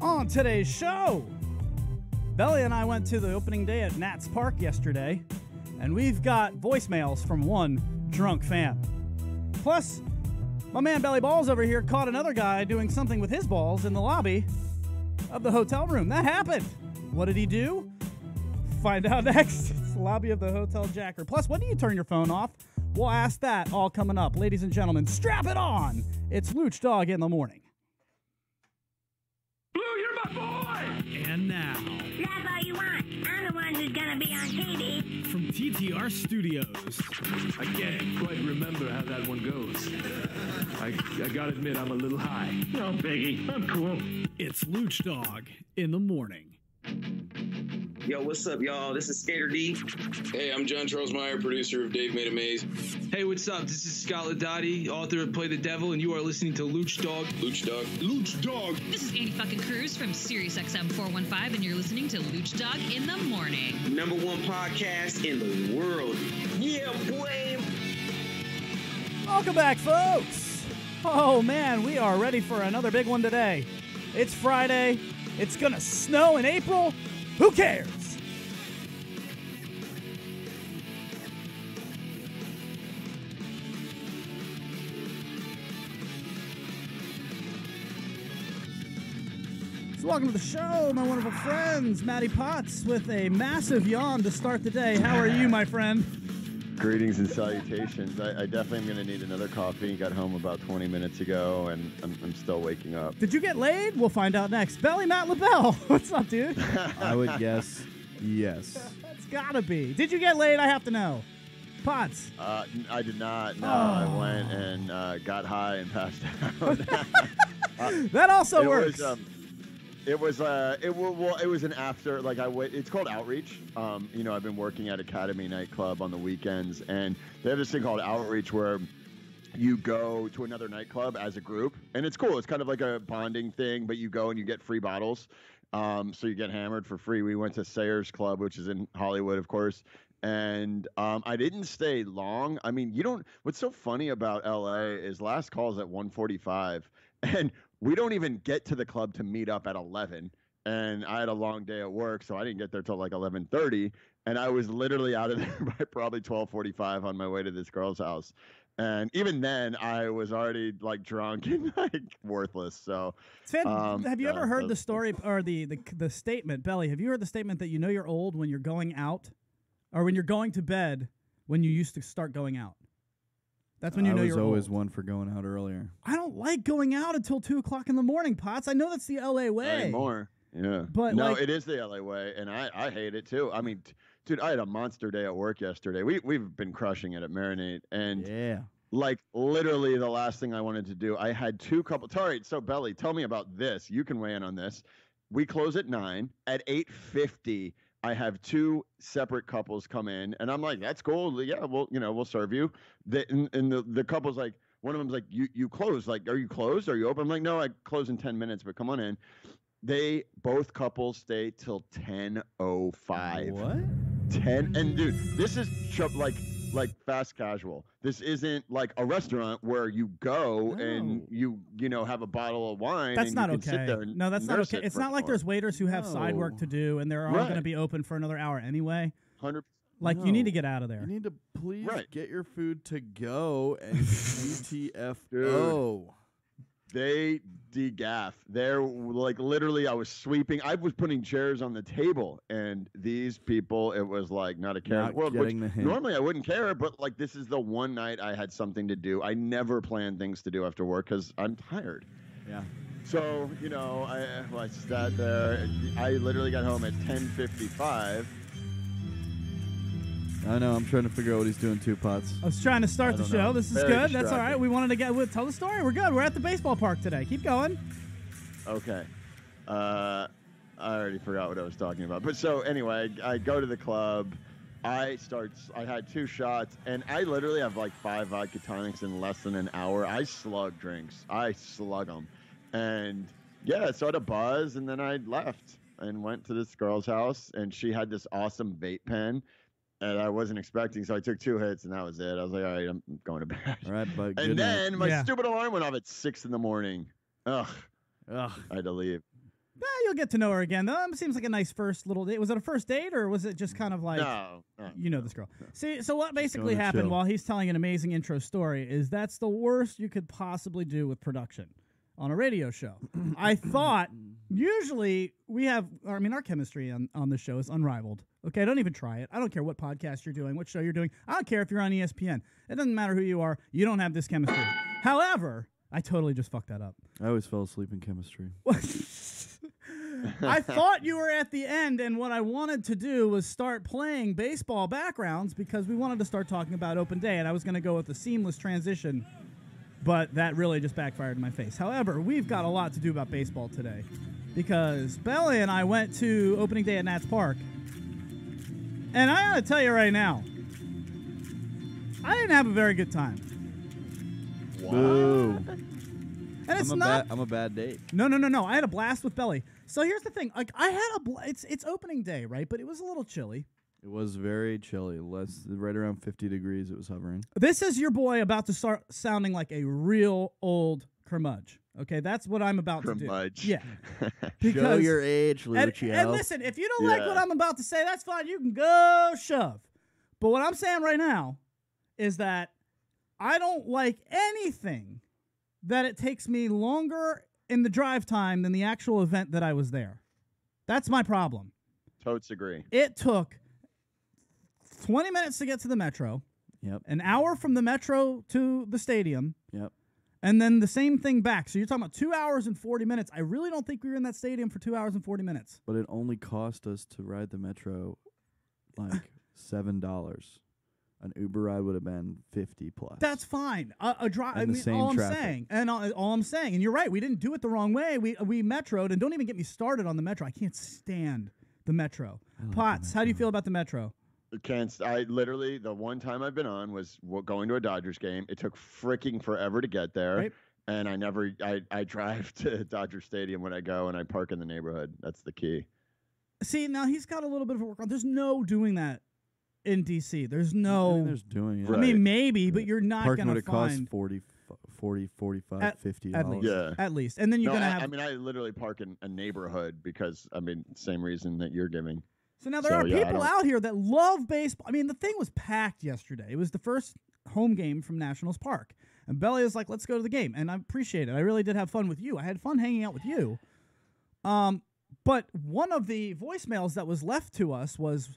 On today's show, Belly and I went to the opening day at Nats Park yesterday, and we've got voicemails from one drunk fan. Plus, my man Belly Balls over here caught another guy doing something with his balls in the lobby of the hotel room. That happened. What did he do? Find out next. It's the lobby of the Hotel Jacker. Plus, when do you turn your phone off? We'll ask that all coming up. Ladies and gentlemen, strap it on. It's Lucdogg in the morning. Blue, you're my boy! And now, That's all you want. I'm the one who's gonna be on TV. from TTR Studios, I can't quite remember how that one goes. I gotta admit, I'm a little high. No, Biggie, I'm cool. it's Lucdogg in the morning. Yo, what's up, y'all? This is Skater D. Hey, I'm John Charles Meyer, producer of Dave Made a Maze. Hey, what's up? This is Scott Ladotti, author of Play the Devil, and you are listening to Lucdogg. Lucdogg. Lucdogg! This is Andy fucking Cruz from SiriusXM 415, and you're listening to Lucdogg in the morning. #1 podcast in the world. Yeah, boy. Welcome back, folks. Oh, man, we are ready for another big one today. It's Friday. It's going to snow in April. Who cares? So welcome to the show, my wonderful friends. Matty Potts with a massive yawn to start the day. How are you, my friend? Greetings and salutations. I definitely am going to need another coffee. Got home about 20 minutes ago, and I'm still waking up. Did you get laid? We'll find out next. Belly Matt LaBelle. What's up, dude? I would guess yes. That's gotta be. Did you get laid? I have to know. Potts. I did not. No, Oh. I went and got high and passed out. That also works. It was an after, like it's called Outreach. I've been working at Academy nightclub on the weekends, and they have this thing called Outreach where you go to another nightclub as a group, and it's cool. It's kind of like a bonding thing, but you go and you get free bottles. So you get hammered for free. We went to Sayers Club, which is in Hollywood, of course. And I didn't stay long. I mean, what's so funny about LA is last call's at 1:45, and we don't even get to the club to meet up at 11. And I had a long day at work, so I didn't get there till like 11:30. And I was literally out of there by probably 12:45 on my way to this girl's house. And even then, I was already like drunk and like worthless. So, have you ever heard the story or the statement, Belly? Have you heard the statement that you know you're old when you're going out, or when you're going to bed when you used to start going out? That's when you know you're old. I was always one for going out earlier. I don't like going out until 2 o'clock in the morning, Potts. I know that's the LA way. Not anymore. Yeah. But no, it is the LA way, and I hate it too. I mean, dude, I had a monster day at work yesterday. We've been crushing it at Marinate, and yeah, like literally the last thing I wanted to do, I had two couples. All right, so Belly, tell me about this. You can weigh in on this. We close at 9. At 8:50, I have 2 separate couples come in, and I'm like, that's cool. Yeah, we'll serve you. The couple's like, one of them's like, you close. Like, are you closed? Are you open? I'm like, no, I close in 10 minutes, but come on in. Both couples stay till 10:05. What? 10, and dude, this is like fast casual. This isn't like a restaurant where you go and you have a bottle of wine. That's and not you can okay. Sit there and no, that's not nurse okay. it It's for not an like hour. there's waiters who have side work to do, and they're all going to be open for another hour anyway. 100%. Like, you need to get out of there. You need to please Right. get your food to go and GTFO. They degaff. They're like literally. I was sweeping. I was putting chairs on the table, and these people. It was like not a care in Not the world. Which getting the hint. normally I wouldn't care, but like this is the one night I had something to do. I never plan things to do after work because I'm tired. Yeah. So I sat there. I literally got home at 10:55. I know. I'm trying to figure out what he's doing too, Potts. I was trying to start the don't show. know. This is Very good. That's all right. distracting. We wanted to tell the story. We're good. We're at the baseball park today. Keep going. Okay. I already forgot what I was talking about. But so anyway, I go to the club. I had 2 shots, and I literally have like 5 vodka tonics in less than an hour. I slug drinks. I slug them. And yeah, so I had a buzz, and then I left and went to this girl's house, and she had this awesome vape pen. And I wasn't expecting, so I took 2 hits, and that was it. I was like, all right, I'm going to bed. All right, but And then my stupid alarm went off at 6 in the morning. Ugh. Ugh. I had to leave. You'll get to know her again, though. It seems like a nice first little date. Was it a first date, or was it just kind of like, No. you know this girl? See, so what basically going to happened chill. while he's telling an amazing intro story is that's the worst you could possibly do with production on a radio show. I thought usually our chemistry on this show is unrivaled. Okay, don't even try it. I don't care what podcast you're doing, what show you're doing. I don't care if you're on ESPN. It doesn't matter who you are. You don't have this chemistry. However, I totally just fucked that up. I always fell asleep in chemistry. I thought you were at the end, and what I wanted to do was start playing baseball backgrounds because we wanted to start talking about open day, and I was going to go with a seamless transition, but that really just backfired in my face. However, we've got a lot to do about baseball today because Belly and I went to opening day at Nats Park, and I got to tell you right now, I didn't have a very good time. Boo. And it's not. I'm a bad date. No. I had a blast with Belly. So here's the thing. Like I had it's opening day, right? But it was a little chilly. It was very chilly. Right around 50 degrees. It was hovering. This is your boy about to start sounding like a real old curmudge. Okay, that's what I'm about to do. Yeah. Show your age, Lucio. And listen, if you don't like what I'm about to say, that's fine. You can go shove. But what I'm saying right now is that I don't like anything that it takes me longer in the drive time than the actual event that I was there. That's my problem. Totes agree. It took 20 minutes to get to the Metro. Yep. An hour from the Metro to the stadium. Yep. And then the same thing back. So you're talking about 2 hours and 40 minutes. I really don't think we were in that stadium for 2 hours and 40 minutes. But it only cost us to ride the Metro like $7. An Uber ride would have been 50 plus. That's fine. A drive. I And the mean, same all I'm traffic. saying, and all I'm saying, and you're right. We didn't do it the wrong way. We metroed, and don't even get me started on the Metro. I can't stand the Metro. Potts, how do you feel about the Metro? I literally, the one time I've been on was going to a Dodgers game. It took freaking forever to get there. Right. And I drive to Dodger Stadium when I go, and I park in the neighborhood. That's the key. See, now he's got a little bit of a work on. There's no doing that in D.C. There's no. I mean, there's doing it. I mean, maybe, but you're not going Parking to would find. cost 40, 45, At- $50. At least. Yeah. At least. And then you're No, going to have. I mean, I literally park in a neighborhood because, same reason that you're giving. So now there are people out here that love baseball. I mean, the thing was packed yesterday. It was the first home game from Nationals Park. And Belly was like, let's go to the game. And I appreciate it. I really did have fun with you. I had fun hanging out with you. But one of the voicemails that was left to us was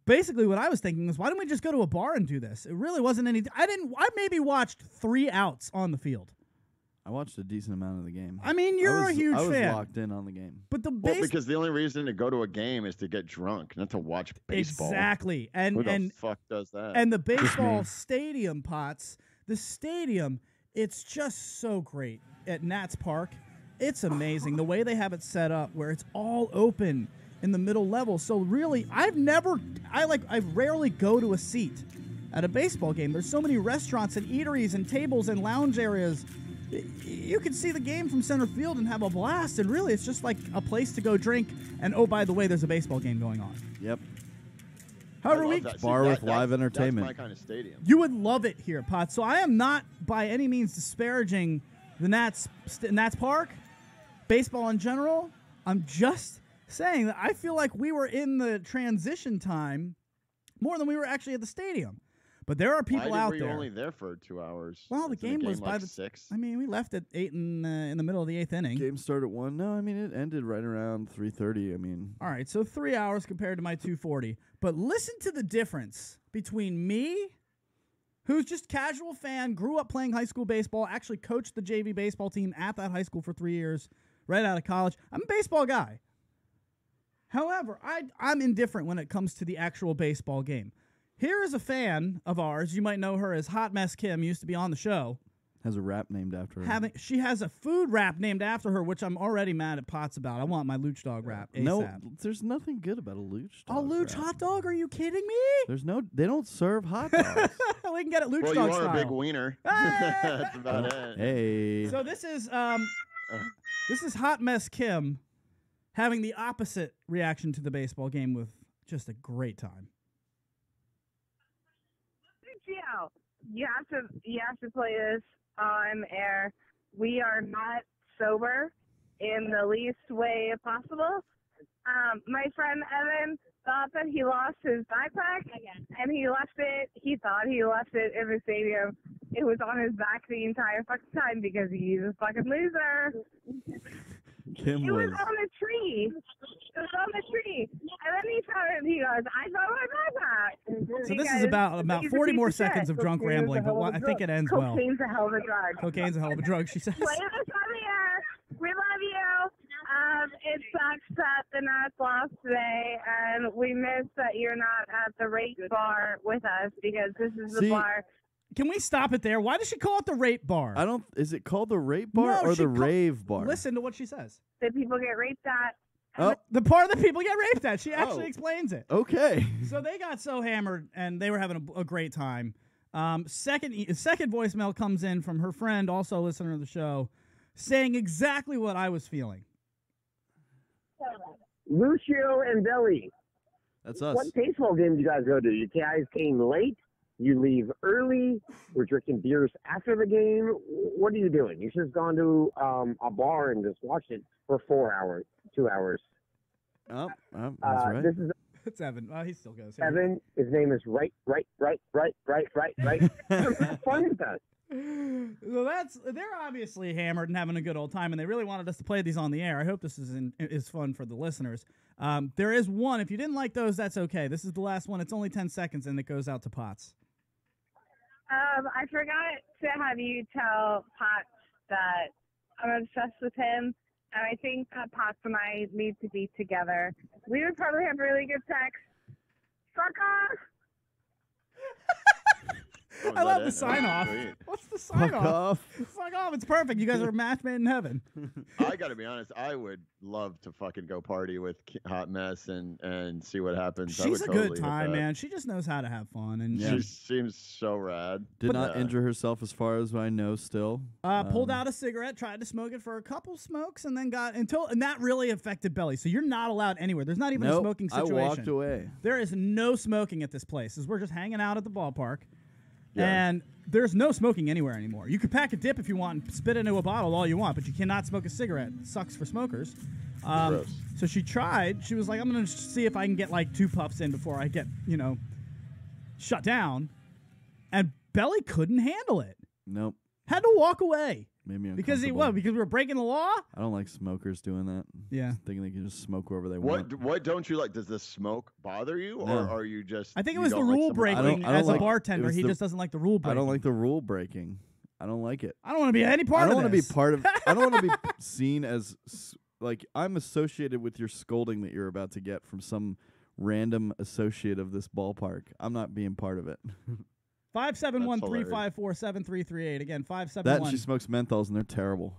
basically what I was thinking was, why didn't we just go to a bar and do this? It really wasn't any. I maybe watched 3 outs on the field. I watched a decent amount of the game. I mean, you're a huge fan. I was locked in on the game. But because the only reason to go to a game is to get drunk, not to watch baseball. Exactly. Who the fuck does that? And the baseball stadium, Potts, the stadium, it's just so great at Nats Park. It's amazing the way they have it set up where it's all open in the middle level. So really, I rarely go to a seat at a baseball game. There's so many restaurants and eateries and tables and lounge areas. You can see the game from center field and have a blast, and really it's just like a place to go drink. And oh, by the way, there's a baseball game going on. Yep. However, bar with live entertainment. That's my kind of stadium. You would love it here, Potts. So I am not by any means disparaging the Nats Park, baseball in general. I'm just saying that I feel like we were in the transition time more than we were actually at the stadium. But there are people out there. Were you only there for 2 hours? Well, the game was by the 6. I mean, we left at 8 in the middle of the 8th inning. Game started at 1. No, I mean, it ended right around 3:30. I mean, all right, so 3 hours compared to my 2:40. But listen to the difference between me, who's just casual fan, grew up playing high school baseball, actually coached the JV baseball team at that high school for 3 years, right out of college. I'm a baseball guy. However, I'm indifferent when it comes to the actual baseball game. Here is a fan of ours. You might know her as Hot Mess Kim, used to be on the show. has a rap named after her. She has a food wrap named after her, which I'm already mad at Potts about. I want my Lucdogg wrap ASAP. No, there's nothing good about a Lucdogg. A Luch wrap. hot dog? Are you kidding me? They don't serve hot dogs. We can get it Lucdogg Well, you are style. a big wiener. Hey! That's about it. Hey. So this is Hot Mess Kim having the opposite reaction to the baseball game with just a great time. Gio, you have to play this on air. We are not sober, in the least way possible. My friend Evan thought that he lost his backpack, and he thought he left it in the stadium. It was on his back the entire fucking time because he's a fucking loser. Kim It was was. on the tree. It was on the tree. And then he found it and he goes, I found my backpack. So this is about he's a 40 piece more of shit. seconds of drunk Cocaine is a rambling, but hell of a I think drug. it ends well. Cocaine's a hell of a drug. Cocaine's a hell of a drug, she says. Play this on the air. We love you. It sucks that the Nats lost today, and we miss that you're not at the rape bar with us because this is the See, bar. Can we stop it there? Why does she call it the rape bar? I don't. Is it called the rape bar No, or she the rave bar? Listen to what she says. That people get raped at. Oh, The part of the people get raped at. She actually Oh. explains it. okay. So they got so hammered, and they were having a great time. Second voicemail comes in from her friend, also a listener of the show, saying exactly what I was feeling. Lucio and Billy. That's us. What baseball game did you guys go to? You guys came late? You leave early? We're drinking beers after the game? What are you doing? You should have gone to a bar and just watched it for 4 hours, 2 hours. Oh, that's right. This is It's Evan. He still goes. Evan. His name is right. Have fun with that. So they're obviously hammered and having a good old time, and they really wanted us to play these on the air. I hope this is fun for the listeners. There is one. If you didn't like those, that's okay. This is the last one. It's only 10 seconds, and it goes out to Potts. I forgot to have you tell Potts that I'm obsessed with him, and I think that Potts and I need to be together. We would probably have really good sex. Fuck off! I love the sign off. Sweet. What's the sign Fuck off? off. Fuck off. It's perfect. You guys are a match made in heaven. I got to be honest. I would love to fucking go party with Hot Mess and see what happens. I She's would a totally good hit time, that. man. She just knows how to have fun. And Yeah. She seems so rad. Did not Yeah. injure herself as far as I know still. pulled out a cigarette, tried to smoke it for a couple smokes, and then and that really affected Belly. So you're not allowed anywhere. There's not even a Nope, smoking I situation. walked away. There is no smoking at this place. As we're just hanging out at the ballpark, Yeah. and there's no smoking anywhere anymore. You could pack a dip if you want and spit into a bottle all you want, but you cannot smoke a cigarette. It sucks for smokers. Gross. So she tried. She was like, I'm going to see if I can get like 2 puffs in before I get, shut down. And Belly couldn't handle it. Nope. Had to walk away. Made me Because uncomfortable. Because we were breaking the law? I don't like smokers doing that. Yeah. Thinking they can just smoke wherever they want. What don't you like? Does the smoke bother you, or No. are you just? I think it you was the don't like rule somebody- breaking. I don't As a like- bartender, it was he the- just doesn't like the rule breaking. I don't like the rule breaking. I don't like it. I don't want to be any part I of don't want to be this. part of. I don't want to be seen as like I'm associated with your scolding that you're about to get from some random associate of this ballpark. I'm not being part of it. 571-354-7338. Again, That and 571. she smokes menthols and they're terrible.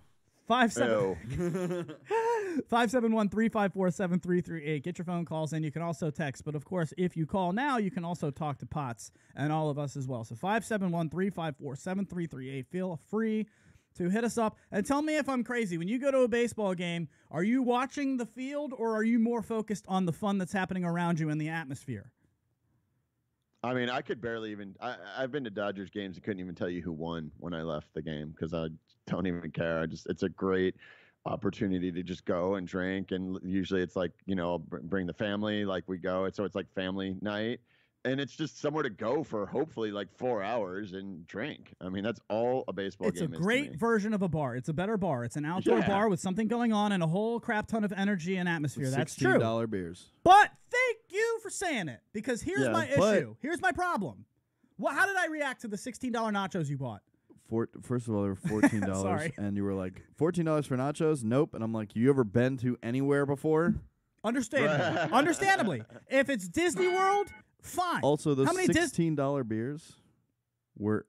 571-354-7338. Get your phone calls in. You can also text. But, of course, if you call now, you can also talk to Potts and all of us as well. So 571-354-7338. Feel free to hit us up and tell me if I'm crazy. When you go to a baseball game, are you watching the field or are you more focused on the fun that's happening around you in the atmosphere? I mean, I could barely even. I've been to Dodgers games and couldn't even tell you who won when I left the game because I don't even care. It's a great opportunity to just go and drink, and usually it's like I'll bring the family, like we go, so it's like family night, and it's just somewhere to go for hopefully like 4 hours and drink. I mean, that's all a baseball It's game a is. great to me. version of a bar. It's a better bar. It's an outdoor Yeah. bar with something going on and a whole crap ton of energy and atmosphere. That's true. $16 beers. But thank you for saying it, because here's Yeah, my but- issue. Here's my problem. How did I react to the $16 nachos you bought? First of all, they were $14, Sorry. and you were like, $14 for nachos? Nope. And I'm like, you ever been to anywhere before? Understandably. If it's Disney World, fine. Also, those How many $16 beers were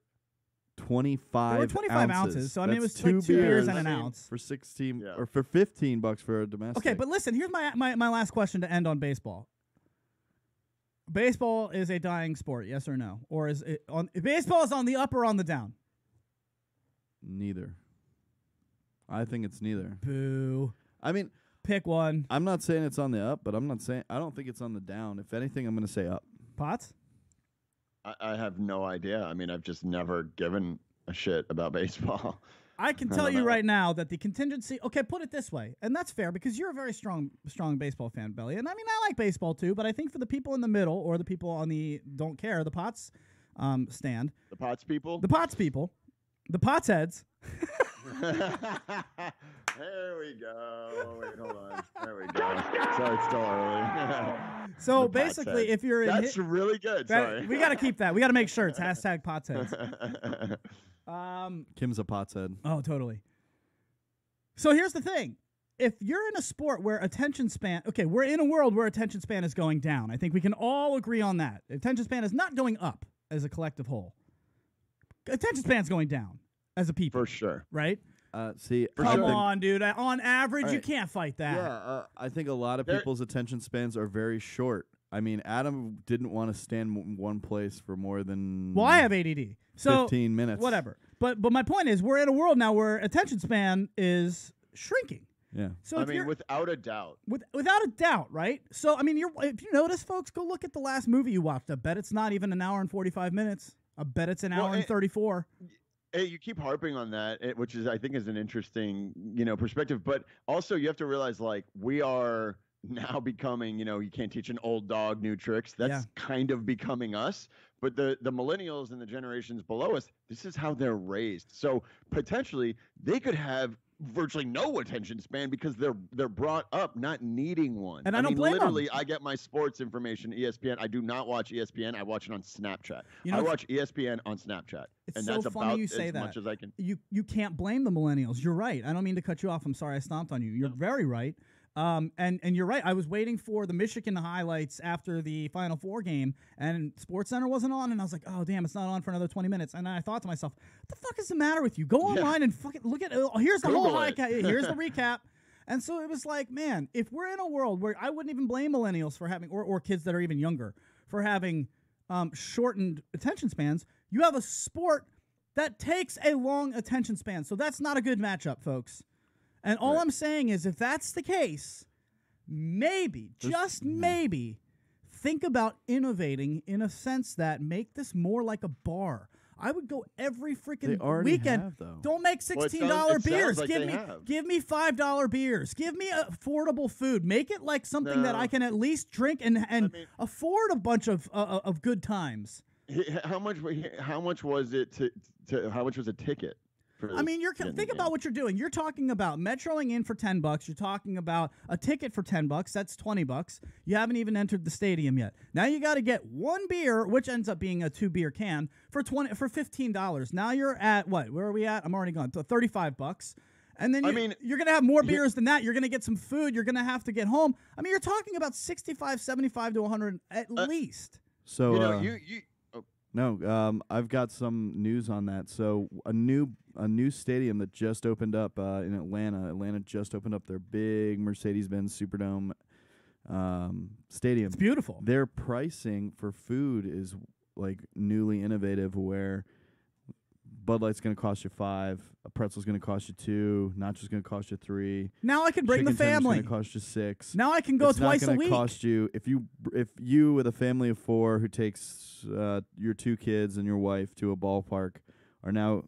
25 They were 25 ounces, so I mean, it was That's like 2 beers and an ounce. for 16 or for $15 for a domestic. Okay, but listen, here's my last question to end on baseball. Baseball is a dying sport, yes or no? Or is it baseball is on the up or on the down? Neither. I think it's neither. Boo. I mean, pick one. I'm not saying it's on the up, but I don't think it's on the down. If anything, I'm going to say up. Potts? I have no idea. I mean, I've just never given a shit about baseball. I can tell you right now that the contingency. Okay, put it this way, and that's fair because you're a very strong baseball fan, Belly. And I mean, I like baseball too, but I think for the people in the middle or the people on the don't care, the Pots stand, The Pots people. the Pots people, the Pots heads. There we go. Wait, hold on. There we go. Sorry, it's still early. So The basically, Pots heads. if you're in, That's really good. Sorry. we got to keep that. We got to make shirts. Hashtag Pots heads. Kim's a pot's head. Oh, totally. So here's the thing. If you're in a sport where attention span, okay, we're in a world where attention span is going down. I think we can all agree on that. Attention span is not going up as a collective whole. Attention span's going down as a people. For sure. Right? Come on, dude. On average, you can't fight that. Yeah, I think a lot of people's attention spans are very short. I mean, Adam didn't want to stand in one place for more than Well, I have ADD. So 15 minutes. Whatever. But my point is, we're in a world now where attention span is shrinking. Yeah. So I mean, without a doubt. Without a doubt, right? So I mean, if you notice, folks, go look at the last movie you watched. I bet it's not even an hour and 45 minutes. I bet it's an hour and 34. Hey, you keep harping on that, which is, I think, is an interesting, perspective. But also, you have to realize, like, we are now becoming, you can't teach an old dog new tricks. That's kind of becoming us. But the millennials and the generations below us, this is how they're raised. So potentially, they could have virtually no attention span because they're brought up not needing one. And I don't blame literally, them. I get my sports information ESPN. I do not watch ESPN. I watch it on Snapchat. I watch ESPN on Snapchat. It's and so that's funny about you say as that. much as I can. You can't blame the millennials. You're right. I don't mean to cut you off. I'm sorry I stomped on you. You're very right. And you're right. I was waiting for the Michigan highlights after the Final Four game, and SportsCenter wasn't on, and I was like, oh, damn, it's not on for another 20 minutes. And I thought to myself, what the fuck is the matter with you? Go online and fucking look at here's the whole here's the recap. And so it was like, man, if we're in a world where I wouldn't even blame millennials for having, or kids that are even younger, for having shortened attention spans, you have a sport that takes a long attention span. So that's not a good matchup, folks. And all I'm saying is, if that's the case, maybe, just maybe, think about innovating in a sense that make this more like a bar. I would go every freaking weekend. Have, though. Don't make $16 beers. Give me $5 beers. Give me affordable food. Make it like something that I can at least drink and afford a bunch of good times. How much was it how much was a ticket? I mean, think about what you're doing. You're talking about metroing in for $10. You're talking about a ticket for $10. That's $20. You haven't even entered the stadium yet. Now you got to get one beer, which ends up being a 2-beer can for $15. Now you're at what? Where are we at? I'm already gone. $35. And then you're going to have more beers than that. You're going to get some food. You're going to have to get home. I mean, you're talking about 65, 75 to 100 at least. So No, I've got some news on that. So a new stadium that just opened up in Atlanta. Atlanta just opened up their big Mercedes-Benz Superdome stadium. It's beautiful. Their pricing for food is like newly innovative, where Bud Light's going to cost you $5, a pretzel's going to cost you $2, nachos going to cost you $3. Now I can bring the family. It's going to cost you $6. Now I can go twice a week. It's not going to cost you if you with a family of 4 who takes your 2 kids and your wife to a ballpark are now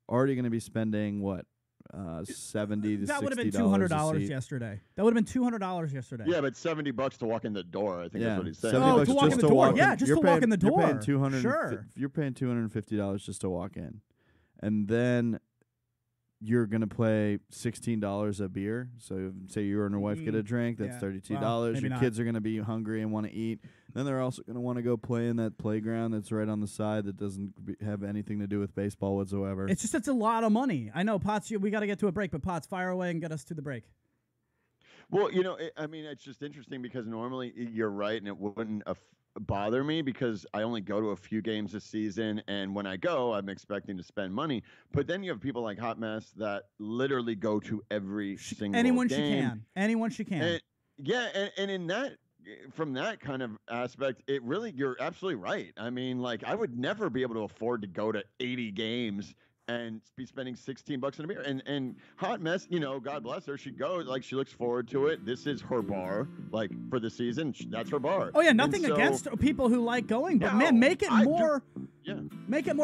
already going to be spending what $70 to $60. That would have been $200 yesterday. That would have been $200 yesterday. Yeah, but $70 to walk in the door. I think that's what he's saying. $70 to walk in the door. Yeah, just to walk in the door. You're paying $250 just to walk in. And then you're going to pay $16 a beer. So say you and your wife get a drink, that's $32. Well, your kids are going to be hungry and want to eat. Then they're also going to want to go play in that playground that's right on the side that doesn't have anything to do with baseball whatsoever. It's a lot of money. I know, Potts, we got to get to a break, but Potts, fire away and get us to the break. Well, it's just interesting because normally you're right, and it wouldn't bother me because I only go to a few games this season, and when I go, I'm expecting to spend money. But then you have people like Hot Mess that literally go to every single Anyone game. Anyone she can. And in that, from that kind of aspect, you're absolutely right. I mean, like, I would never be able to afford to go to 80 games and be spending $16 on a beer. And Hot Mess, God bless her, she goes, like, she looks forward to it. This is her bar, like, for the season. That's her bar. Oh yeah, nothing against people who like going, but man, make it more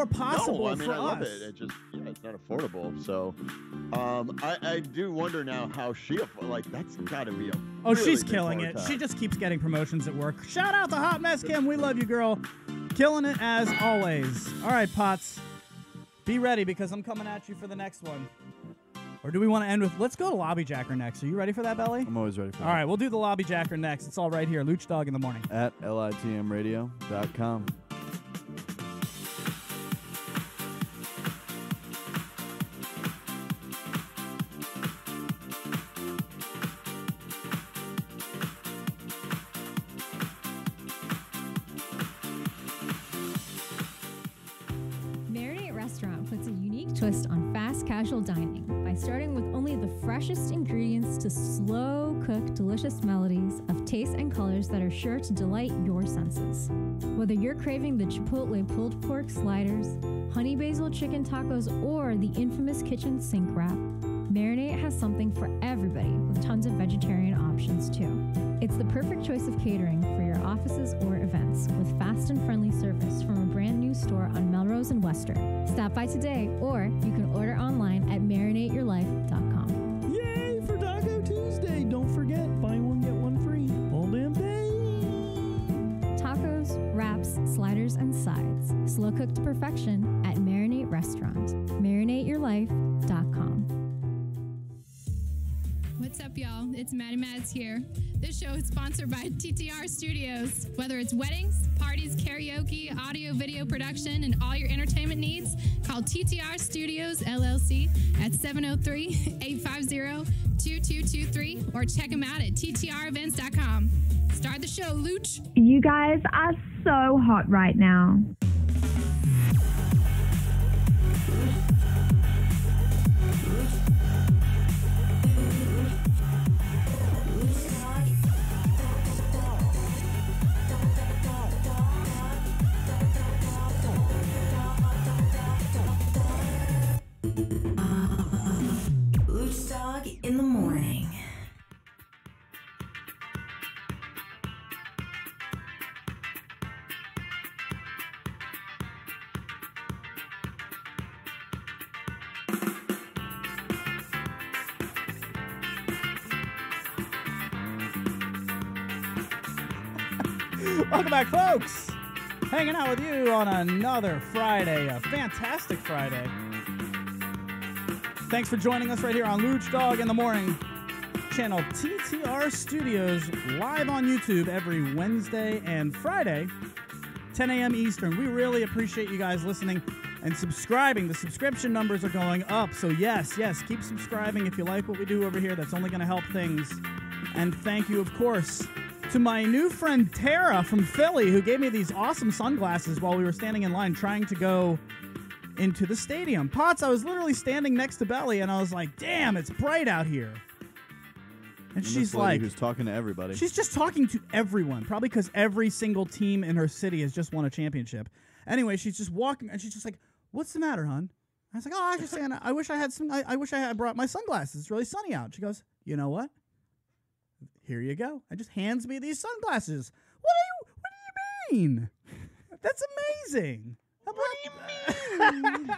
possible for us. I love it. It just It's not affordable. So, I do wonder now how she that's got to be a. Oh, really she's big killing bar it. tab. She just keeps getting promotions at work. Shout out the Hot Mess Kim. We love you, girl. Killing it as always. All right, Potts. Be ready because I'm coming at you for the next one. Or do we want to end with, let's go to Lobby Jacker next. Are you ready for that, Belly? I'm always ready for that. All right, we'll do the Lobby Jacker next. It's all right here. Lucdogg in the morning. At litmradio.com. Restaurant puts a unique twist on fast casual dining by starting with only the freshest ingredients to slow cook delicious melodies of tastes and colors that are sure to delight your senses. Whether you're craving the Chipotle pulled pork sliders, honey basil chicken tacos, or the infamous kitchen sink wrap, Marinate has something for everybody with tons of vegetarian options too. It's the perfect choice of catering for your offices or events with fast and friendly service from a brand new store on Melrose and Western. Stop by today or you can order online at marinateyourlife.com. Yay for Taco Tuesday! Don't forget, buy one, get one free. All damn day! Tacos, wraps, sliders, and sides. Slow cooked to perfection at Marinate Restaurant. marinateyourlife.com. What's up, y'all? It's Maddie Mads here. This show is sponsored by TTR Studios. Whether it's weddings, parties, karaoke, audio, video production, and all your entertainment needs, call TTR Studios, LLC at 703-850-2223 or check them out at ttrevents.com. Start the show, Luch. You guys are so hot right now. Lucdogg in the morning. Welcome back, folks. Hanging out with you on another Friday, a fantastic Friday. Thanks for joining us right here on Lucdogg in the Morning, channel TTR Studios, live on YouTube every Wednesday and Friday, 10 a.m. Eastern. We really appreciate you guys listening and subscribing. The subscription numbers are going up, so yes, keep subscribing if you like what we do over here. That's only going to help things. And thank you, of course, to my new friend Tara from Philly, who gave me these awesome sunglasses while we were standing in line trying to go into the stadium. Potts, I was literally standing next to Belly, and I was like, damn, it's bright out here. And she's like, who's talking to everybody. She's just talking to everyone, probably because every single team in her city has just won a championship. Anyway, she's just walking, and she's just like, what's the matter, hon? I was like, oh, I was just saying, I wish I had brought my sunglasses. It's really sunny out. She goes, you know what? Here you go. And just hands me these sunglasses. What do you mean? That's amazing. What do you mean?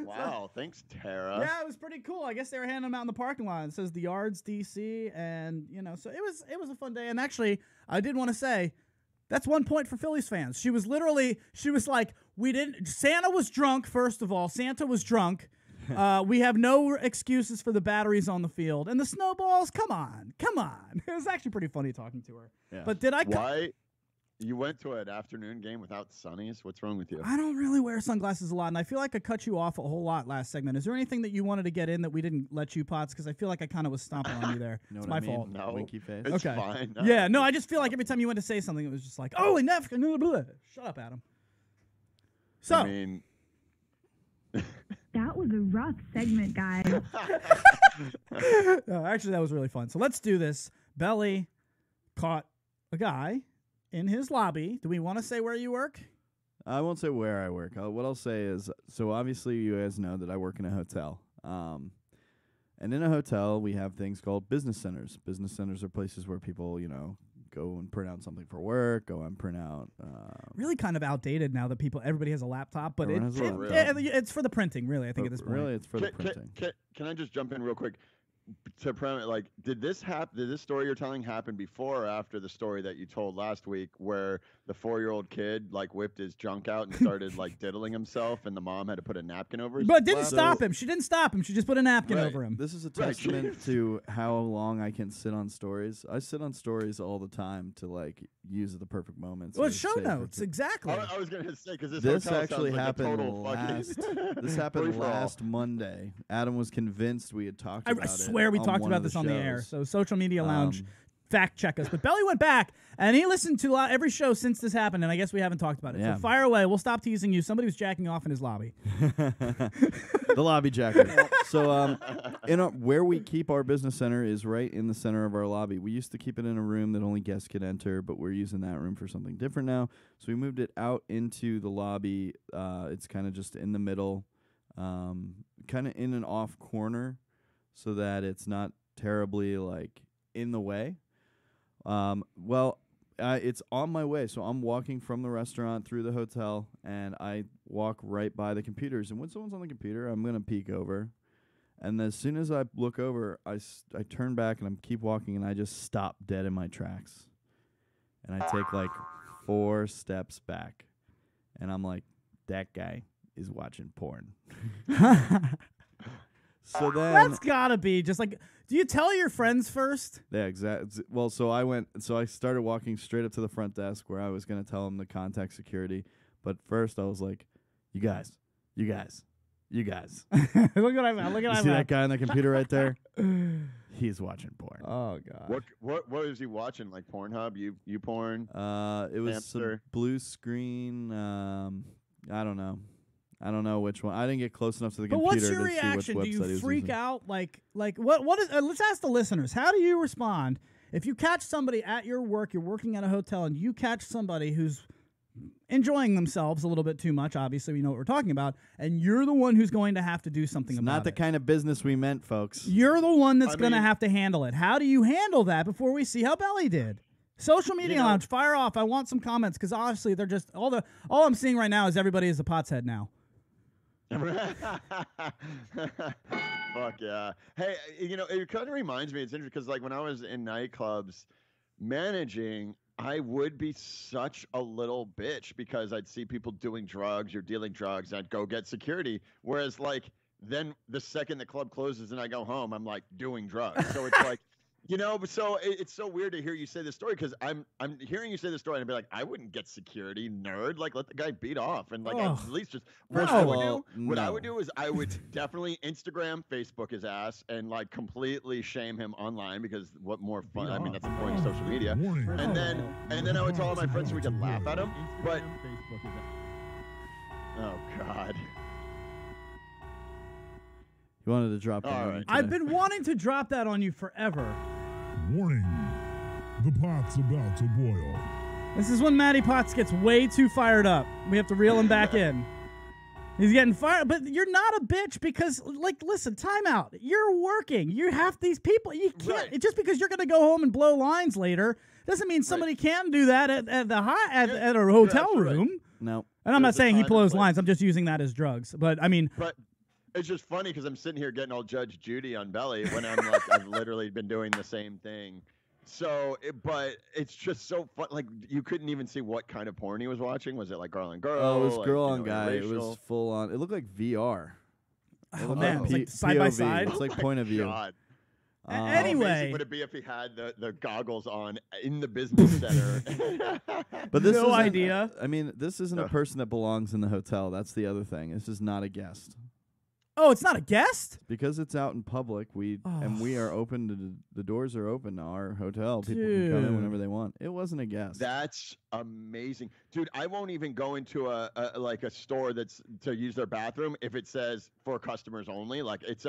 Wow, thanks, Tara. Yeah, it was pretty cool. I guess they were handing them out in the parking lot. It says the Yards DC, and so it was a fun day. And actually, I did want to say that's 1 point for Phillies fans. She was like, Santa was drunk. First of all, Santa was drunk. We have no excuses for the batteries on the field and the snowballs. Come on. It was actually pretty funny talking to her. Yeah. But did I? Why? You went to an afternoon game without sunnies? What's wrong with you? I don't really wear sunglasses a lot, and I feel like I cut you off a whole lot last segment. Is there anything that you wanted to get in that we didn't let you, Potts? Because I feel like I kind of was stomping on you there. You know It's what my I mean? fault. No, Winky face. it's Okay. fine. No. Yeah, no, I just feel like every time you went to say something, it was just like, oh, enough. Shut up, Adam. So. I mean, That was a rough segment, guys. No, actually, that was really fun. So let's do this. Belly caught a guy in his lobby. Do we want to say where you work? I won't say where I work. What I'll say is, so obviously you guys know that I work in a hotel. And in a hotel, we have things called business centers. Business centers are places where people, go and print out something for work, go and print out. Really kind of outdated now that everybody has a laptop, but it's for the printing, really, I think, at this point. Really, it's for the printing. Can I just jump in real quick? Like, did this story you're telling happen before or after the story that you told last week where the 4-year-old kid like whipped his junk out and started like diddling himself and the mom had to put a napkin over his But didn't stop him. She didn't stop him. She just put a napkin over him. This is a testament to how long I can sit on stories. I sit on stories all the time to like use at the perfect moments. Well, show notes, exactly. I was going to say, because this actually happened this happened last Monday. Adam was convinced we had talked about it. I swear we talked about this on the air. So Social Media Lounge, fact check us. But Belly went back and he listened to every show since this happened, and I guess we haven't talked about it. Yeah. So fire away. We'll stop teasing you. Somebody was jacking off in his lobby. The lobby jacker. So where we keep our business center is right in the center of our lobby. We used to keep it in a room that only guests could enter, but we're using that room for something different now. So we moved it out into the lobby. It's kind of just in the middle, kind of in an off corner, so that it's not terribly like in the way. It's on my way, so I'm walking from the restaurant through the hotel, and I walk right by the computers. And when someone's on the computer, I'm gonna peek over, and as soon as I look over, I turn back and I keep walking, and I just stop dead in my tracks, and I take like 4 steps back, and I'm like, that guy is watching porn. So then that's gotta be just like. Do you tell your friends first? Yeah, exactly. Well, so I started walking straight up to the front desk where I was gonna tell them to contact security, but first I was like, you guys. Look what I'm. Look at you see that guy on the computer right there? He's watching porn. Oh god. What was he watching? Like Pornhub? You porn? It was some blue screen. I don't know which one. I didn't get close enough to the computer to see which website he was using. But what's your reaction? Do you freak out? Like what is? Let's ask the listeners. How do you respond if you catch somebody at your work? You're working at a hotel, and you catch somebody who's enjoying themselves a little bit too much. Obviously, we know what we're talking about, and you're the one who's going to have to do something about it. Not the kind of business we meant, folks. You're the one that's going to have to handle it. How do you handle that before we see how Belly did? Social Media Lounge, fire off. I want some comments because honestly, they're just all I'm seeing right now is everybody is a pot's head now. Fuck yeah. Hey, it kind of reminds me, it's interesting because like when I was in nightclubs managing, I would be such a little bitch because I'd see people doing drugs or dealing drugs, and I'd go get security. Whereas like then the second the club closes and I go home, I'm like doing drugs. So it's like, so it's so weird to hear you say this story because I'm hearing you say this story and I'd be like, I wouldn't get security, nerd. Like, let the guy beat off and like at least just what I would do is I would definitely Instagram, Facebook his ass and like completely shame him online because what more fun? I mean, that's the point of social media. And then I would tell all my friends so we could laugh at him. But oh god. You wanted to drop that on me. I've been wanting to drop that on you forever. Warning. The pot's about to boil. This is when Matty Potts gets way too fired up. We have to reel him back in. He's getting fired, but you're not a bitch because, like, listen, time out. You're working. You have these people. You can't, just because you're going to go home and blow lines later doesn't mean somebody can do that at a hotel room. Right. No. And I'm not saying he blows lines. I'm just using that as drugs. But, I mean... It's just funny because I'm sitting here getting all Judge Judy on Belly when I'm like, I've literally been doing the same thing. So, but it's just so fun. Like, you couldn't even see what kind of porn he was watching. Was it like girl on girl? Oh, it was like, girl on guy. It was full on. It looked like VR. Oh, man. It's like side by side. It's like point of view. God. Anyway. How amazing would it be if he had the goggles on in the business center? But this no idea. I mean, this isn't a person that belongs in the hotel. That's the other thing. This is not a guest. Oh, it's not a guest? Because it's out in public, we are open to the doors are open to our hotel. People can come in whenever they want. It wasn't a guest. That's amazing. Dude, I won't even go into a store that's to use their bathroom if it says for customers only. Like it's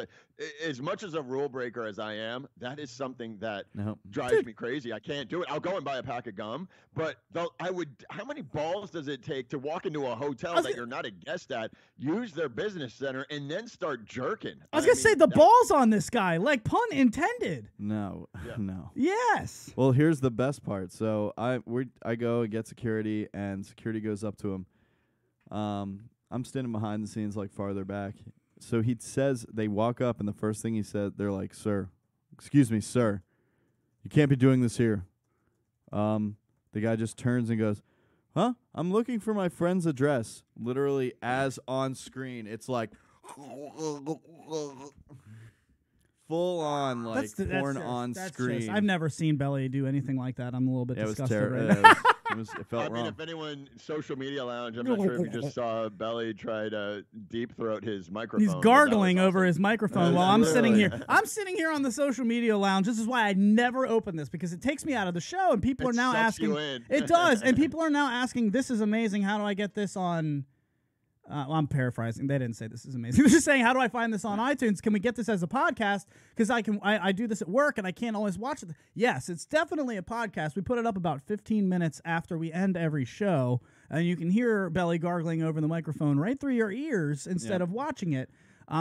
as much as a rule breaker as I am, that is something that drives me crazy. I can't do it. I'll go and buy a pack of gum, but how many balls does it take to walk into a hotel that you're not a guest at, use their business center, and then start jerking. I was gonna say the balls on this guy, like pun intended. No, Yeah. no. Yes. Well, here's the best part. So I go and get security, and security goes up to him. I'm standing behind the scenes, like farther back. So he says, they walk up, and the first thing he said, they're like, "Sir, excuse me, sir, you can't be doing this here." The guy just turns and goes, "Huh? I'm looking for my friend's address." Literally, as on screen, it's like full on, like porn on screen. I've never seen Belly do anything like that. I'm a little bit disgusted it was right terrible. now. It felt wrong. If anyone, social media lounge, I'm not sure if you just saw Belly try to deep throat his microphone. He's gargling over his microphone while I'm sitting here. Literally. I'm sitting here on the social media lounge. This is why I never open this, because it takes me out of the show, and people are now sucks you asking. in. It does, and people are now asking, "This is amazing. How do I get this on?" Well, I'm paraphrasing. They didn't say this is amazing. They're just saying, "How do I find this on iTunes? Can we get this as a podcast? Because I do this at work and I can't always watch it." Yes, it's definitely a podcast. We put it up about 15 minutes after we end every show, and you can hear Belly gargling over the microphone right through your ears instead of watching it.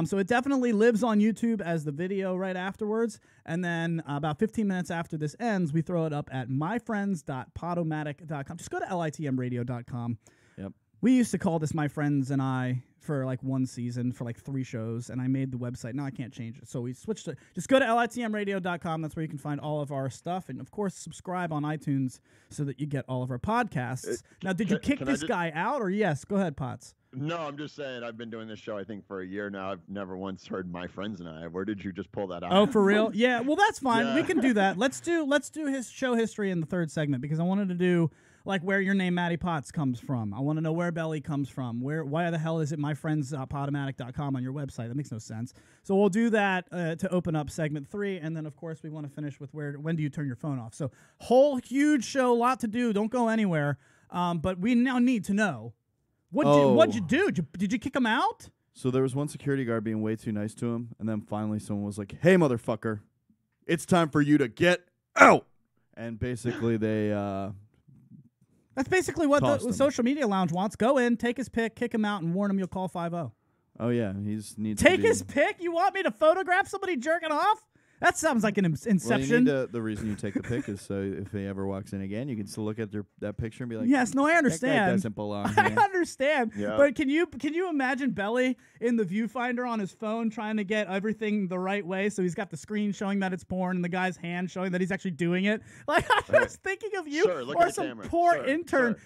So it definitely lives on YouTube as the video right afterwards. And then about 15 minutes after this ends, we throw it up at myfriends.podomatic.com. Just go to litmradio.com. Yep. We used to call this My Friends and I for like one season for like 3 shows, and I made the website. Now I can't change it. So we switched it. Just go to litmradio.com. That's where you can find all of our stuff. And, of course, subscribe on iTunes so that you get all of our podcasts. Now, did you kick this guy out, or yes? Go ahead, Potts. No, I'm just saying I've been doing this show, I think, for a year now. I've never once heard My Friends and I. Where did you just pull that out? Oh, for real? Yeah, well, that's fine. Yeah. We can do that. Let's do his show history in the third segment, because I wanted to do like where your name Matty Potts comes from. I want to know where Belly comes from. Why the hell is it myfriends.podomatic.com on your website? That makes no sense. So we'll do that to open up segment 3, and then of course we want to finish with when do you turn your phone off? So whole huge show, lot to do. Don't go anywhere. But we now need to know what'd you do? Did you kick him out? So there was one security guard being way too nice to him, and then finally someone was like, "Hey, motherfucker, it's time for you to get out." And basically they That's basically what tossed the him. social media lounge wants. Go in, take his pic, kick him out, and warn him you'll call 5-0. Oh yeah, needs Take to be, his pic? You want me to photograph somebody jerking off? That sounds like an Well, inception. you need the reason you take the pic is so if he ever walks in again, you can still look at that picture and be like, yes, no, I That guy understand. doesn't belong I here. understand. Yeah. But can you imagine Belly in the viewfinder on his phone trying to get everything the right way? So he's got the screen showing that it's porn and the guy's hand showing that he's actually doing it. Like, I'm just thinking of you Sir, look or at the some camera. poor Sir, intern.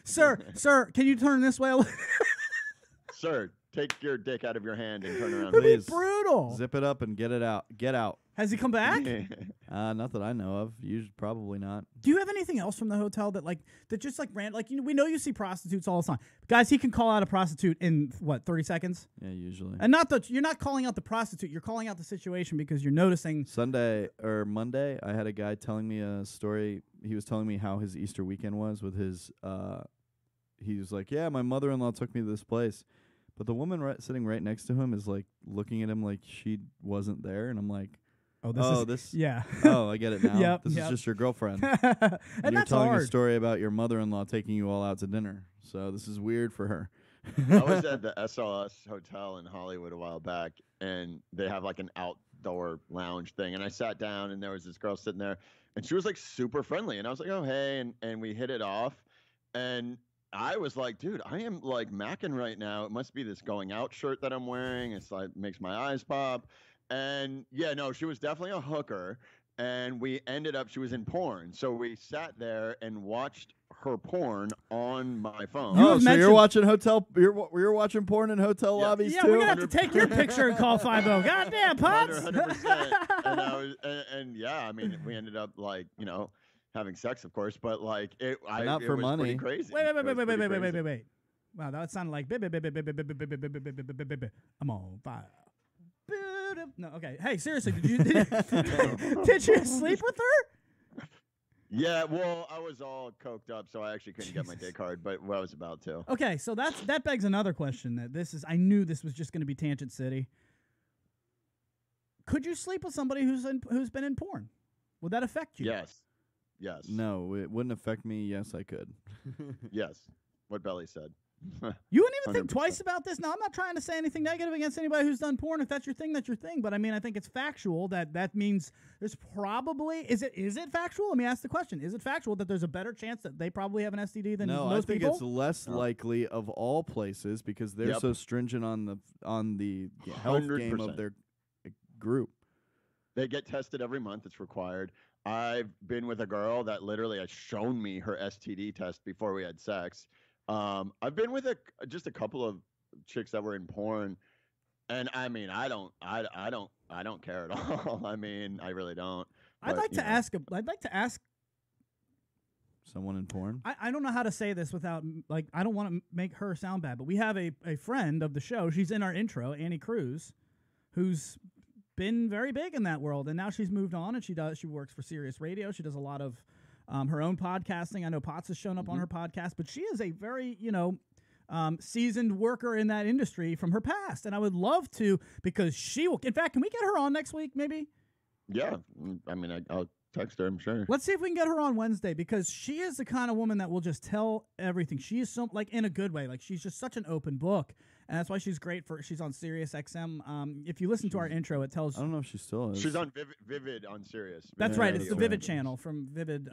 Sir, can you turn this way? Sir, take your dick out of your hand and turn around. It'd be Please. brutal. Zip it up and get it out. Get out. Has he come back? Not that I know of. Probably not. Do you have anything else from the hotel that just ran we know you see prostitutes all the time. Guys, he can call out a prostitute in 30 seconds? Yeah, usually. And you're not calling out the prostitute, you're calling out the situation because you're noticing. Sunday or Monday, I had a guy telling me a story. He was telling me how his Easter weekend was with his he was like, "Yeah, my mother-in-law took me to this place." But the woman sitting right next to him is like looking at him like she wasn't there, and I'm like, yeah. Oh, I get it now. Yep, This yep. is just your girlfriend. and you're that's telling hard. a story about your mother-in-law taking you all out to dinner. So this is weird for her. I was at the SLS hotel in Hollywood a while back, and they have like an outdoor lounge thing. And I sat down, and there was this girl sitting there, and she was like super friendly. And I was like, "Oh, hey," and we hit it off. And I was like, "Dude, I am like macking right now. It must be this going out shirt that I'm wearing. It's like makes my eyes pop." And yeah, no, she was definitely a hooker. And we ended up, she was in porn. So we sat there and watched her porn on my phone. Oh, so you're watching you're watching porn in hotel lobbies Yeah, too? we're gonna have to take your picture and call 5-0. Goddamn, Pops! 100%. And I was, and yeah, I mean, we ended up like, having sex, of course, but like it not for was money. pretty crazy. Wait. It was pretty crazy. Wait. Wow, that sounded like I'm on fire. No, okay. Hey, seriously, did you sleep with her? Yeah, well, I was all coked up, so I actually couldn't get my dick hard, but I was about to. Okay, so that begs another question. I knew this was just going to be Tangent City. Could you sleep with somebody who's been in porn? Would that affect you? Yes. No, it wouldn't affect me. Yes, I could. Yes. What Belly said. You wouldn't even think twice about this? Now, I'm not trying to say anything negative against anybody who's done porn. If that's your thing, that's your thing. But, I mean, I think it's factual that means there's probably – is it factual? Let me ask the question. Is it factual that there's a better chance that they probably have an STD than most people? No, I think it's less likely of all places because they're so stringent on the health 100%. Game of their group. They get tested every month. It's required. I've been with a girl that literally has shown me her STD test before we had sex. I've been with just a couple of chicks that were in porn, and I mean, I don't care at all. I mean, I really don't. I'd like to ask someone in porn. I don't know how to say this without I don't want to make her sound bad, but we have a friend of the show. She's in our intro, Annie Cruz, who's been very big in that world, and now she's moved on and she works for Sirius Radio. She does a lot of her own podcasting. I know Potts has shown up on her podcast, but she is a very, seasoned worker in that industry from her past. And I would love to, because she will, in fact, can we get her on next week maybe? Yeah. I mean, I'll text her, I'm sure. Let's see if we can get her on Wednesday, because she is the kind of woman that will just tell everything. She is so, in a good way. She's just such an open book. And that's why she's great she's on Sirius XM. If you listen to our intro, it tells. I don't know if she still is. She's on Vivid on Sirius. That's right. It's the Vivid channel from Vivid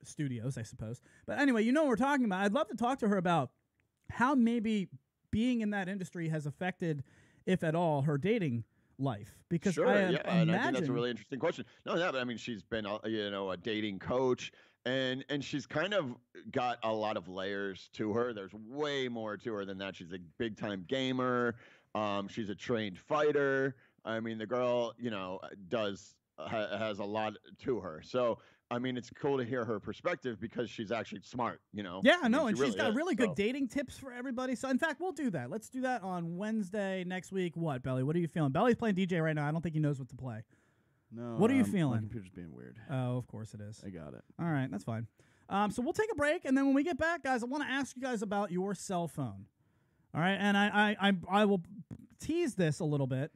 Studios, I suppose. But anyway, you know what we're talking about. I'd love to talk to her about how maybe being in that industry has affected, if at all, her dating life. Because sure, and I think that's a really interesting question. No, but I mean, she's been a dating coach. And she's kind of got a lot of layers to her. There's way more to her than that. She's a big-time gamer. She's a trained fighter. I mean, the girl, has a lot to her. So, I mean, it's cool to hear her perspective because she's actually smart, Yeah, I know, and she's got really good dating tips for everybody. So, in fact, we'll do that. Let's do that on Wednesday next week. What, Belly? What are you feeling? Belly's playing DJ right now. I don't think he knows what to play. No. What are you feeling? My computer's being weird. Oh, of course it is. I got it. All right, that's fine. So we'll take a break, and then when we get back, guys, I want to ask you guys about your cell phone. All right, and I will tease this a little bit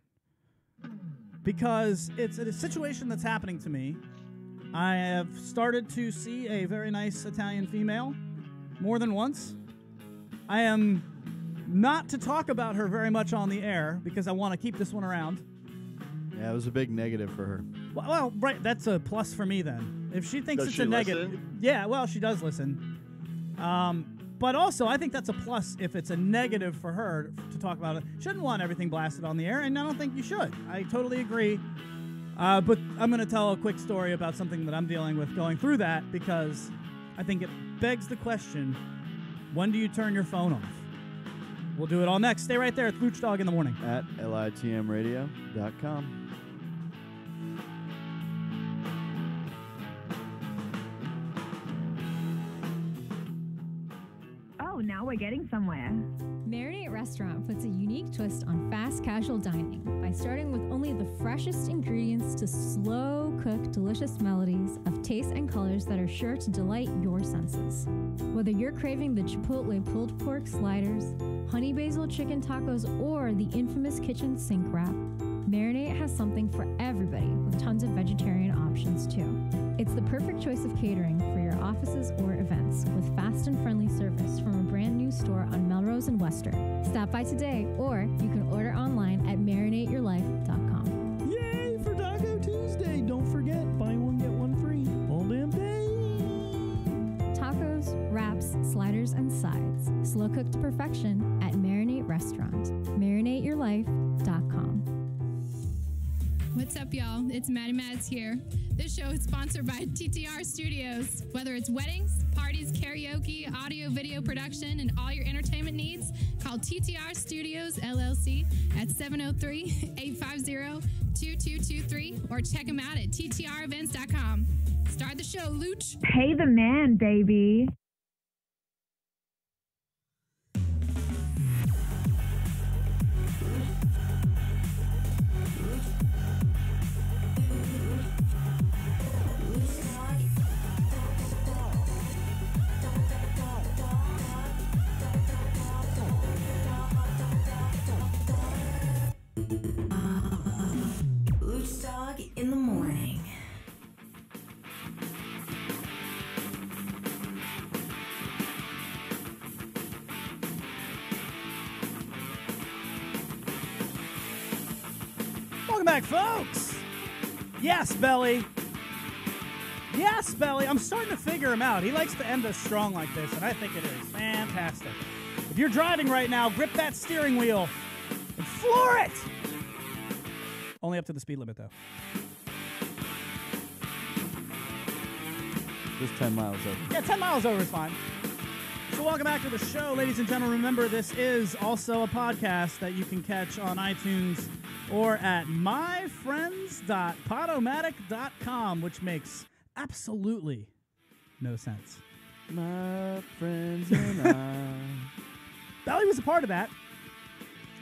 because it's a situation that's happening to me. I have started to see a very nice Italian female more than once. I am not to talk about her very much on the air because I want to keep this one around. Yeah, it was a big negative for her. Well, right, that's a plus for me then. If she thinks it's a negative, yeah, well, she does listen. But also, I think that's a plus if it's a negative for her to talk about it. Shouldn't want everything blasted on the air, and I don't think you should. I totally agree. But I'm going to tell a quick story about something that I'm dealing with going through that because I think it begs the question, when do you turn your phone off? We'll do it all next. Stay right there. It's Lucdogg in the morning. At litmradio.com. Oh, now we're getting somewhere. Marinate Restaurant puts a unique twist on fast casual dining by starting with only the freshest ingredients to slow-cook delicious melodies of taste and colors that are sure to delight your senses. Whether you're craving the Chipotle pulled pork sliders, honey basil chicken tacos, or the infamous kitchen sink wrap, Marinate has something for everybody with tons of vegetarian options too. It's the perfect choice of catering for your offices or events with fast and friendly service from a brand new store on Melrose and Western. Stop by today, or you can order online at marinateyourlife.com. Yay for Taco Tuesday! Don't forget, buy one, get one free. All damn day! Tacos, wraps, sliders, and sides. Slow cooked to perfection at Marinate Restaurant. marinateyourlife.com. What's up, y'all? It's Maddie Mads here. This show is sponsored by TTR Studios. Whether it's weddings, parties, karaoke, audio, video production, and all your entertainment needs, call TTR Studios, LLC at 703-850-2223 or check them out at ttrevents.com. Start the show, Luch. Pay the man, baby. Lucdogg in the morning. back, folks. Yes, Belly. Yes, Belly. I'm starting to figure him out. He likes to end us strong like this, and I think it is fantastic. If you're driving right now, grip that steering wheel and floor it. Only up to the speed limit, though. Just 10 miles over. Yeah, 10 miles over is fine. So welcome back to the show, ladies and gentlemen. Remember, this is also a podcast that you can catch on iTunes or at myfriends.podomatic.com, which makes absolutely no sense. My friends and I. Belly was a part of that.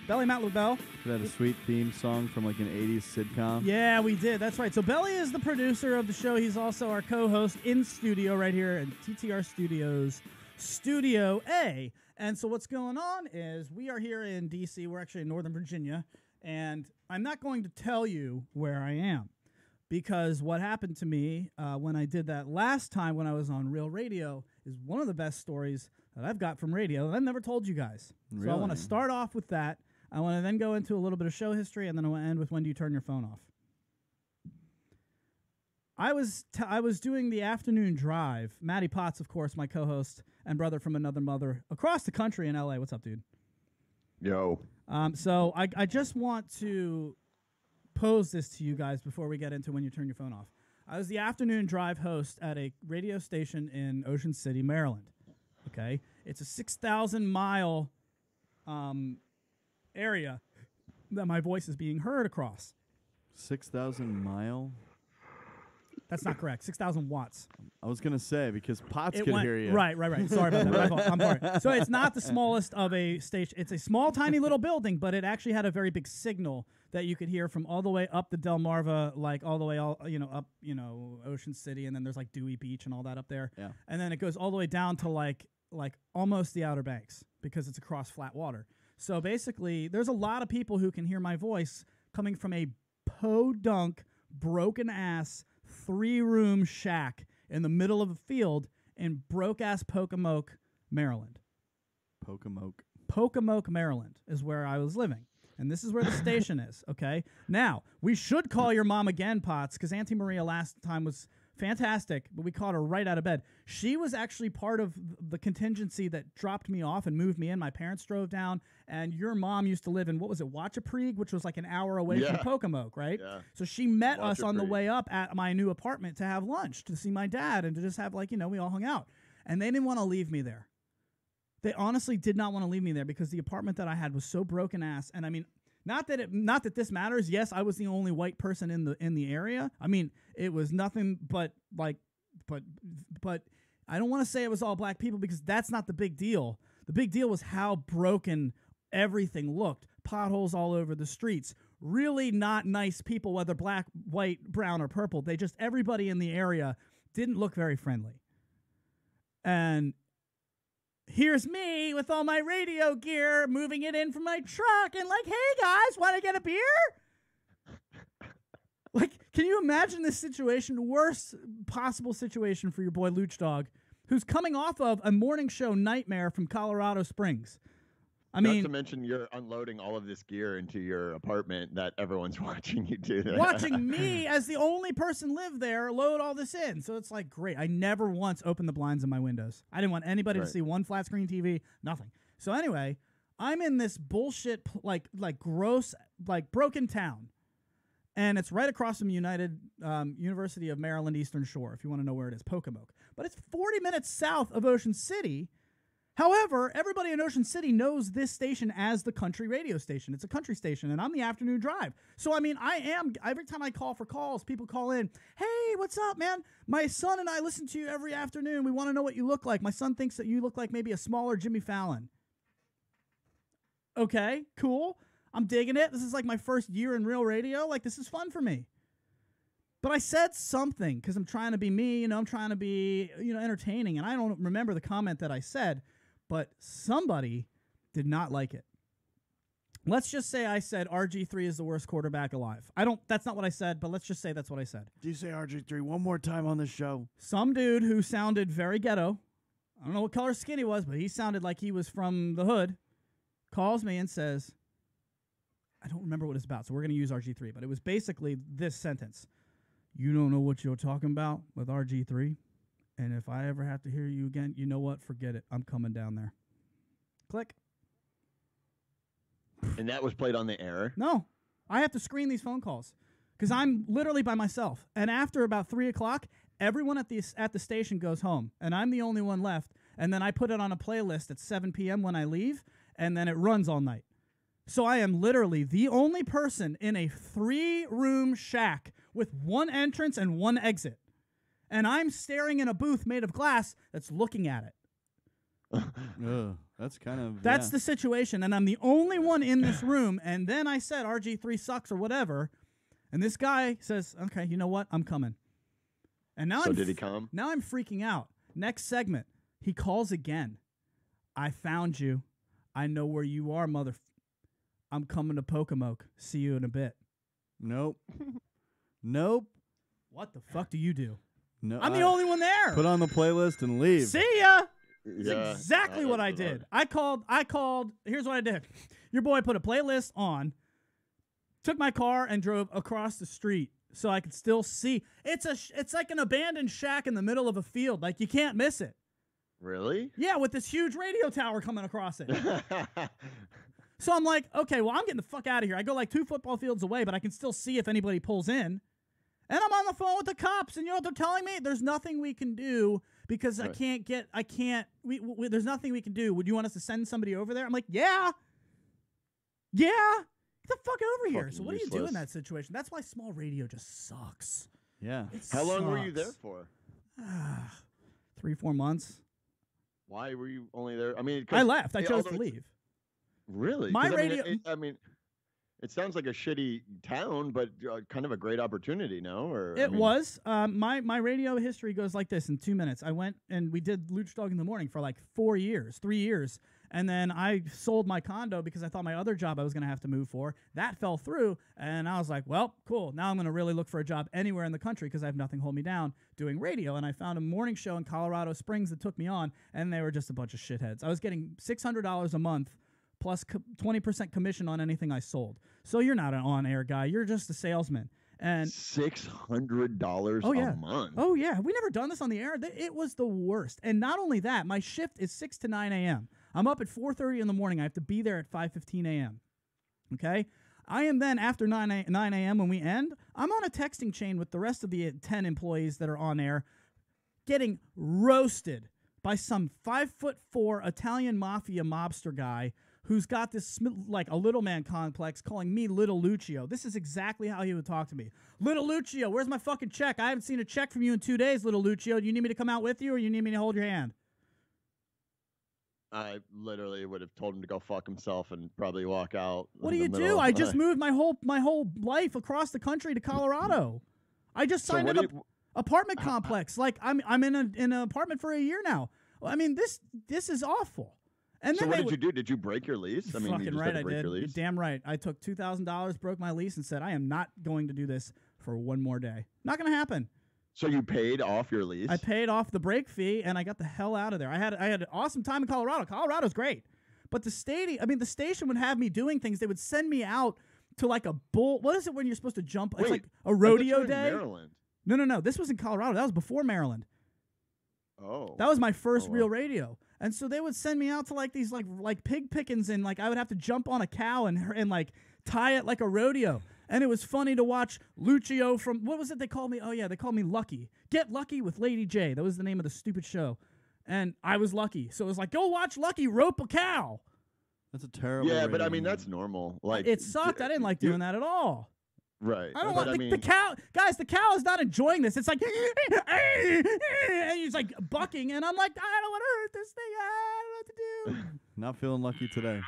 Belly Matt LaBelle. We had a sweet theme song from like an 80s sitcom. Yeah, we did. That's right. So Belly is the producer of the show. He's also our co-host in studio right here at TTR Studios, Studio A. And so what's going on is we are here in D.C. We're actually in Northern Virginia. And I'm not going to tell you where I am because what happened to me when I did that last time when I was on Real Radio is one of the best stories that I've got from radio that I've never told you guys. Really? So I want to start off with that. I want to then go into a little bit of show history, and then I want to end with when do you turn your phone off. I was doing the afternoon drive. Matty Potts, of course, my co-host and brother from another mother, across the country in L.A. What's up, dude? Yo. So I just want to pose this to you guys before we get into when you turn your phone off. I was the afternoon drive host at a radio station in Ocean City, Maryland. Okay? It's a 6,000-mile area that my voice is being heard across. 6,000 mile? That's not correct. 6,000 watts. I was going to say, because Potts could hear you. Right. Sorry about that. My fault. I'm sorry. So it's not the smallest of a station. It's a small, tiny little building, but it actually had a very big signal that you could hear from all the way up the Delmarva, like all the way up, Ocean City, and then there's like Dewey Beach and all that up there. Yeah. And then it goes all the way down to like almost the Outer Banks because it's across flat water. So basically, there's a lot of people who can hear my voice coming from a podunk, broken-ass, 3-room shack in the middle of a field in broke-ass Pocomoke, Maryland. Pocomoke, Maryland is where I was living. And this is where the station is, okay? Now, we should call your mom again, Potts, because Auntie Maria last time was fantastic, but we caught her right out of bed. She was actually part of the contingency that dropped me off and moved me in. My parents drove down, and your mom used to live in, what was it, Wachapreague, which was like an hour away from Pocomoke, right? Yeah. So she met us on the way up at my new apartment to have lunch, to see my dad, and to just have, we all hung out. And they didn't want to leave me there. They honestly did not want to leave me there because the apartment that I had was so broken ass. And I mean, not that this matters. Yes, I was the only white person in the area. I mean, it was nothing but but I don't want to say it was all black people because that's not the big deal. The big deal was how broken everything looked. Potholes all over the streets. Really not nice people, whether black, white, brown, or purple. Everybody in the area didn't look very friendly. And here's me with all my radio gear, moving it in from my truck, and hey guys, want to get a beer? Can you imagine this situation? Worst possible situation for your boy Lucdogg, who's coming off of a morning show nightmare from Colorado Springs. I mean, not to mention you're unloading all of this gear into your apartment that everyone's watching you do that. Watching me as the only person live there load all this in. So it's great. I never once opened the blinds in my windows. I didn't want anybody to see one flat screen TV, nothing. So anyway, I'm in this bullshit, gross, broken town. And it's right across from University of Maryland Eastern Shore, if you want to know where it is, Pocomoke. But it's 40 minutes south of Ocean City. However, everybody in Ocean City knows this station as the country radio station. It's a country station, and I'm the afternoon drive. So, I mean, every time I call for calls, people call in, hey, what's up, man? My son and I listen to you every afternoon. We want to know what you look like. My son thinks that you look like maybe a smaller Jimmy Fallon. Okay, cool. I'm digging it. This is my first year in real radio. This is fun for me. But I said something because I'm trying to be me, I'm trying to be, entertaining. And I don't remember the comment that I said, but somebody did not like it. Let's just say I said RG3 is the worst quarterback alive. That's not what I said, but let's just say that's what I said. Do you say RG3 one more time on this show? Some dude who sounded very ghetto, I don't know what color skin he was, but he sounded like he was from the hood, calls me and says, I don't remember what it's about, so we're going to use RG3. But it was basically this sentence. You don't know what you're talking about with RG3? And if I ever have to hear you again, you know what? Forget it. I'm coming down there. Click. And that was played on the air? No. I have to screen these phone calls because I'm literally by myself. And after about 3 o'clock, everyone at the station goes home, and I'm the only one left. And then I put it on a playlist at 7 p.m. when I leave, and then it runs all night. So I am literally the only person in a 3-room shack with one entrance and one exit. And I'm staring in a booth made of glass that's looking at it. That's kind of... That's the situation, and I'm the only one in this room. And then I said RG3 sucks or whatever, and this guy says, okay, you know what? I'm coming. And now did he come? Now I'm freaking out. Next segment, he calls again. I found you. I know where you are, I'm coming to Pocomoke. See you in a bit. Nope. Nope. What the fuck do you do? No, I'm the only one there. Put on the playlist and leave. See ya. Yeah, That's exactly what I did. I called. Here's what I did. Your boy put a playlist on, took my car, and drove across the street so I could still see. It's like an abandoned shack in the middle of a field. Like, you can't miss it. Really? Yeah, with this huge radio tower coming across it. So I'm like, okay, well, I'm getting the fuck out of here. I go like 2 football fields away, but I can still see if anybody pulls in. And I'm on the phone with the cops, and you know what they're telling me? There's nothing we can do because there's nothing we can do. Would you want us to send somebody over there? I'm like, yeah. Get the fuck over here. So what do you do in that situation? That's why small radio just sucks. Yeah. How long were you there for? 3-4 months. Why were you only there? I mean, I left. I chose to leave. Really? My 'Cause, radio. It sounds like a shitty town, but kind of a great opportunity, no? It was. My radio history goes like this in 2 minutes. I went and we did Lucdogg in the Morning for like 3 years. And then I sold my condo because I thought my other job I was going to have to move for. That fell through. And I was like, well, cool. Now I'm going to really look for a job anywhere in the country because I have nothing hold me down doing radio. And I found a morning show in Colorado Springs that took me on, and they were just a bunch of shitheads. I was getting $600 a month plus 20% commission on anything I sold. So you're not an on-air guy. You're just a salesman. And $600 a month. Oh, yeah. We never done this on the air. It was the worst. And not only that, my shift is 6 to 9 a.m. I'm up at 4:30 in the morning. I have to be there at 5:15 a.m. Okay? I am then, after 9 a.m. when we end, I'm on a texting chain with the rest of the 10 employees that are on air getting roasted by some 5'4" Italian mafia mobster guy who's got this, like, a little man complex, calling me Little Lucio. This is exactly how he would talk to me. Little Lucio, where's my fucking check? I haven't seen a check from you in 2 days, Little Lucio. Do you need me to come out with you, or you need me to hold your hand? I literally would have told him to go fuck himself and probably walk out. What do you do? I just moved my whole life across the country to Colorado. I just signed an apartment complex. Like, I'm in an apartment for a year now. I mean, this is awful. And so what did you do? Did you break your lease? I mean, fucking you just right, had to I break did. your lease? You're damn right. I took $2,000, broke my lease, and said, I am not going to do this for one more day. Not going to happen. So you paid off your lease? I paid off the break fee, and I got the hell out of there. I had an awesome time in Colorado. Colorado's great. But the station would have me doing things. They would send me out to like a bull. What is it when you're supposed to jump? Wait, it's like a rodeo in day. Maryland. No. This was in Colorado. That was before Maryland. Oh. That was my first real radio. And so they would send me out to like these like pig pickings, and like I would have to jump on a cow and like tie it like a rodeo. And it was funny to watch Lucio from, what was it they called me? Oh, yeah, they called me Lucky. Get Lucky with Lady J. That was the name of the stupid show. And I was Lucky. So it was like, go watch Lucky rope a cow. That's a terrible Yeah, but I radio mean, name. that's normal. Like It sucked. I didn't like doing that at all. Right. I don't but want I mean, the cow. Guys, the cow is not enjoying this. It's like, and he's like bucking. And I'm like, I don't want to hurt this thing. I don't know what to do. Not feeling lucky today.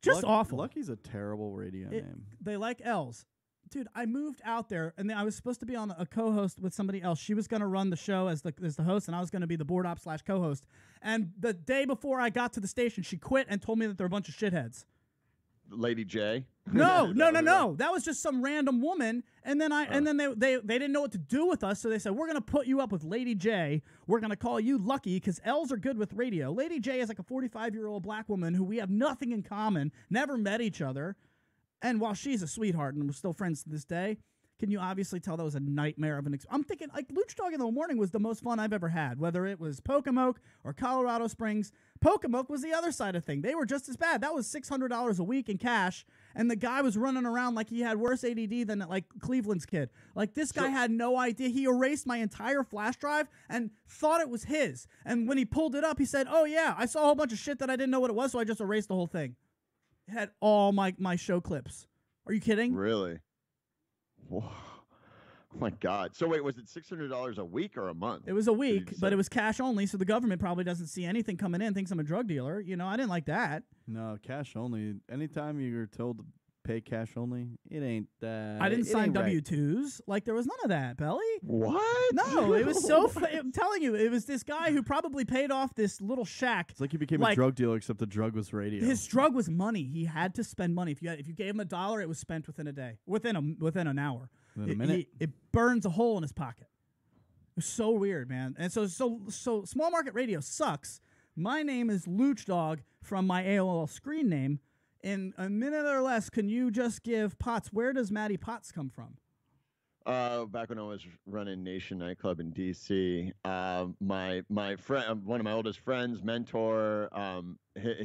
Just awful. Lucky's a terrible radio name. They like L's. Dude, I moved out there, and I was supposed to be on a co-host with somebody else. She was going to run the show as the host, and I was going to be the board op / co-host. And the day before I got to the station, she quit and told me that they're a bunch of shitheads. Lady J? No. That was just some random woman, and then they didn't know what to do with us, so they said, we're gonna put you up with Lady J. We're gonna call you Lucky because L's are good with radio. Lady J is like a 45-year-old black woman who we have nothing in common, never met each other, and while she's a sweetheart and we're still friends to this day, can you obviously tell that was a nightmare of an I'm thinking, like, Lucdogg in the Morning was the most fun I've ever had, whether it was Pocomoke or Colorado Springs. Pocomoke was the other side of thing. They were just as bad. That was $600 a week in cash, and the guy was running around like he had worse ADD than, like, Cleveland's kid. Like, this guy had no idea. He erased my entire flash drive and thought it was his. And when he pulled it up, he said, oh, yeah, I saw a whole bunch of shit that I didn't know what it was, so I just erased the whole thing. It had all my show clips. Are you kidding? Really? Whoa. Oh my God. So wait, was it $600 a week or a month? It was a week, but it was cash only, so the government probably doesn't see anything coming in, thinks I'm a drug dealer. You know, I didn't like that. No, cash only. Anytime you're told to pay cash only, it ain't that. I didn't sign W-2s. Like, there was none of that, Belly. What? No, it was so I'm telling you, it was this guy who probably paid off this little shack. It's like you became a drug dealer, except the drug was radio. His drug was money. He had to spend money. If you gave him $1, it was spent within a day, within an hour. Within a minute. It burns a hole in his pocket. It was so weird, man. And so small market radio sucks. My name is Lucdogg from my AOL screen name. In a minute or less, can you just give Potts? Where does Matty Potts come from? Back when I was running Nation nightclub in DC, my friend, one of my oldest friends, mentor,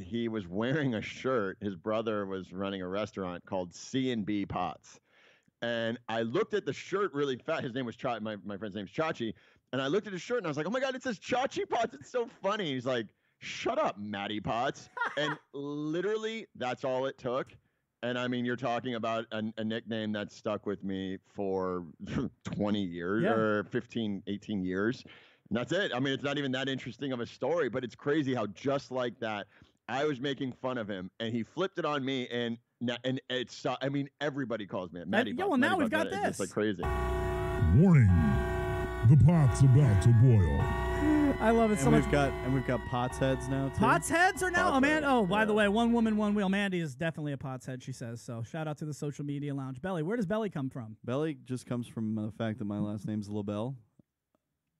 he was wearing a shirt. His brother was running a restaurant called C&B Potts. And I looked at the shirt really fast. His name was my friend's name's Chachi. And I looked at his shirt and I was like, oh my God, it says Chachi Potts. It's so funny. He's like, shut up, Matty Potts. And literally, that's all it took. And I mean, you're talking about a nickname that stuck with me for 20 years or 15, 18 years. And that's it. I mean, it's not even that interesting of a story, but it's crazy how just like that, I was making fun of him and he flipped it on me. And it's, I mean, everybody calls me Matty Potts. Well, now we've got this. It's like crazy. Warning, the pot's about to boil. I love it so much. We've got Potts heads now too. Potts heads are now. By the way, one woman, one wheel. Mandy is definitely a Potts head. She says so. Shout out to the social media lounge. Belly, where does Belly come from? Belly just comes from the fact that my last name's LaBelle,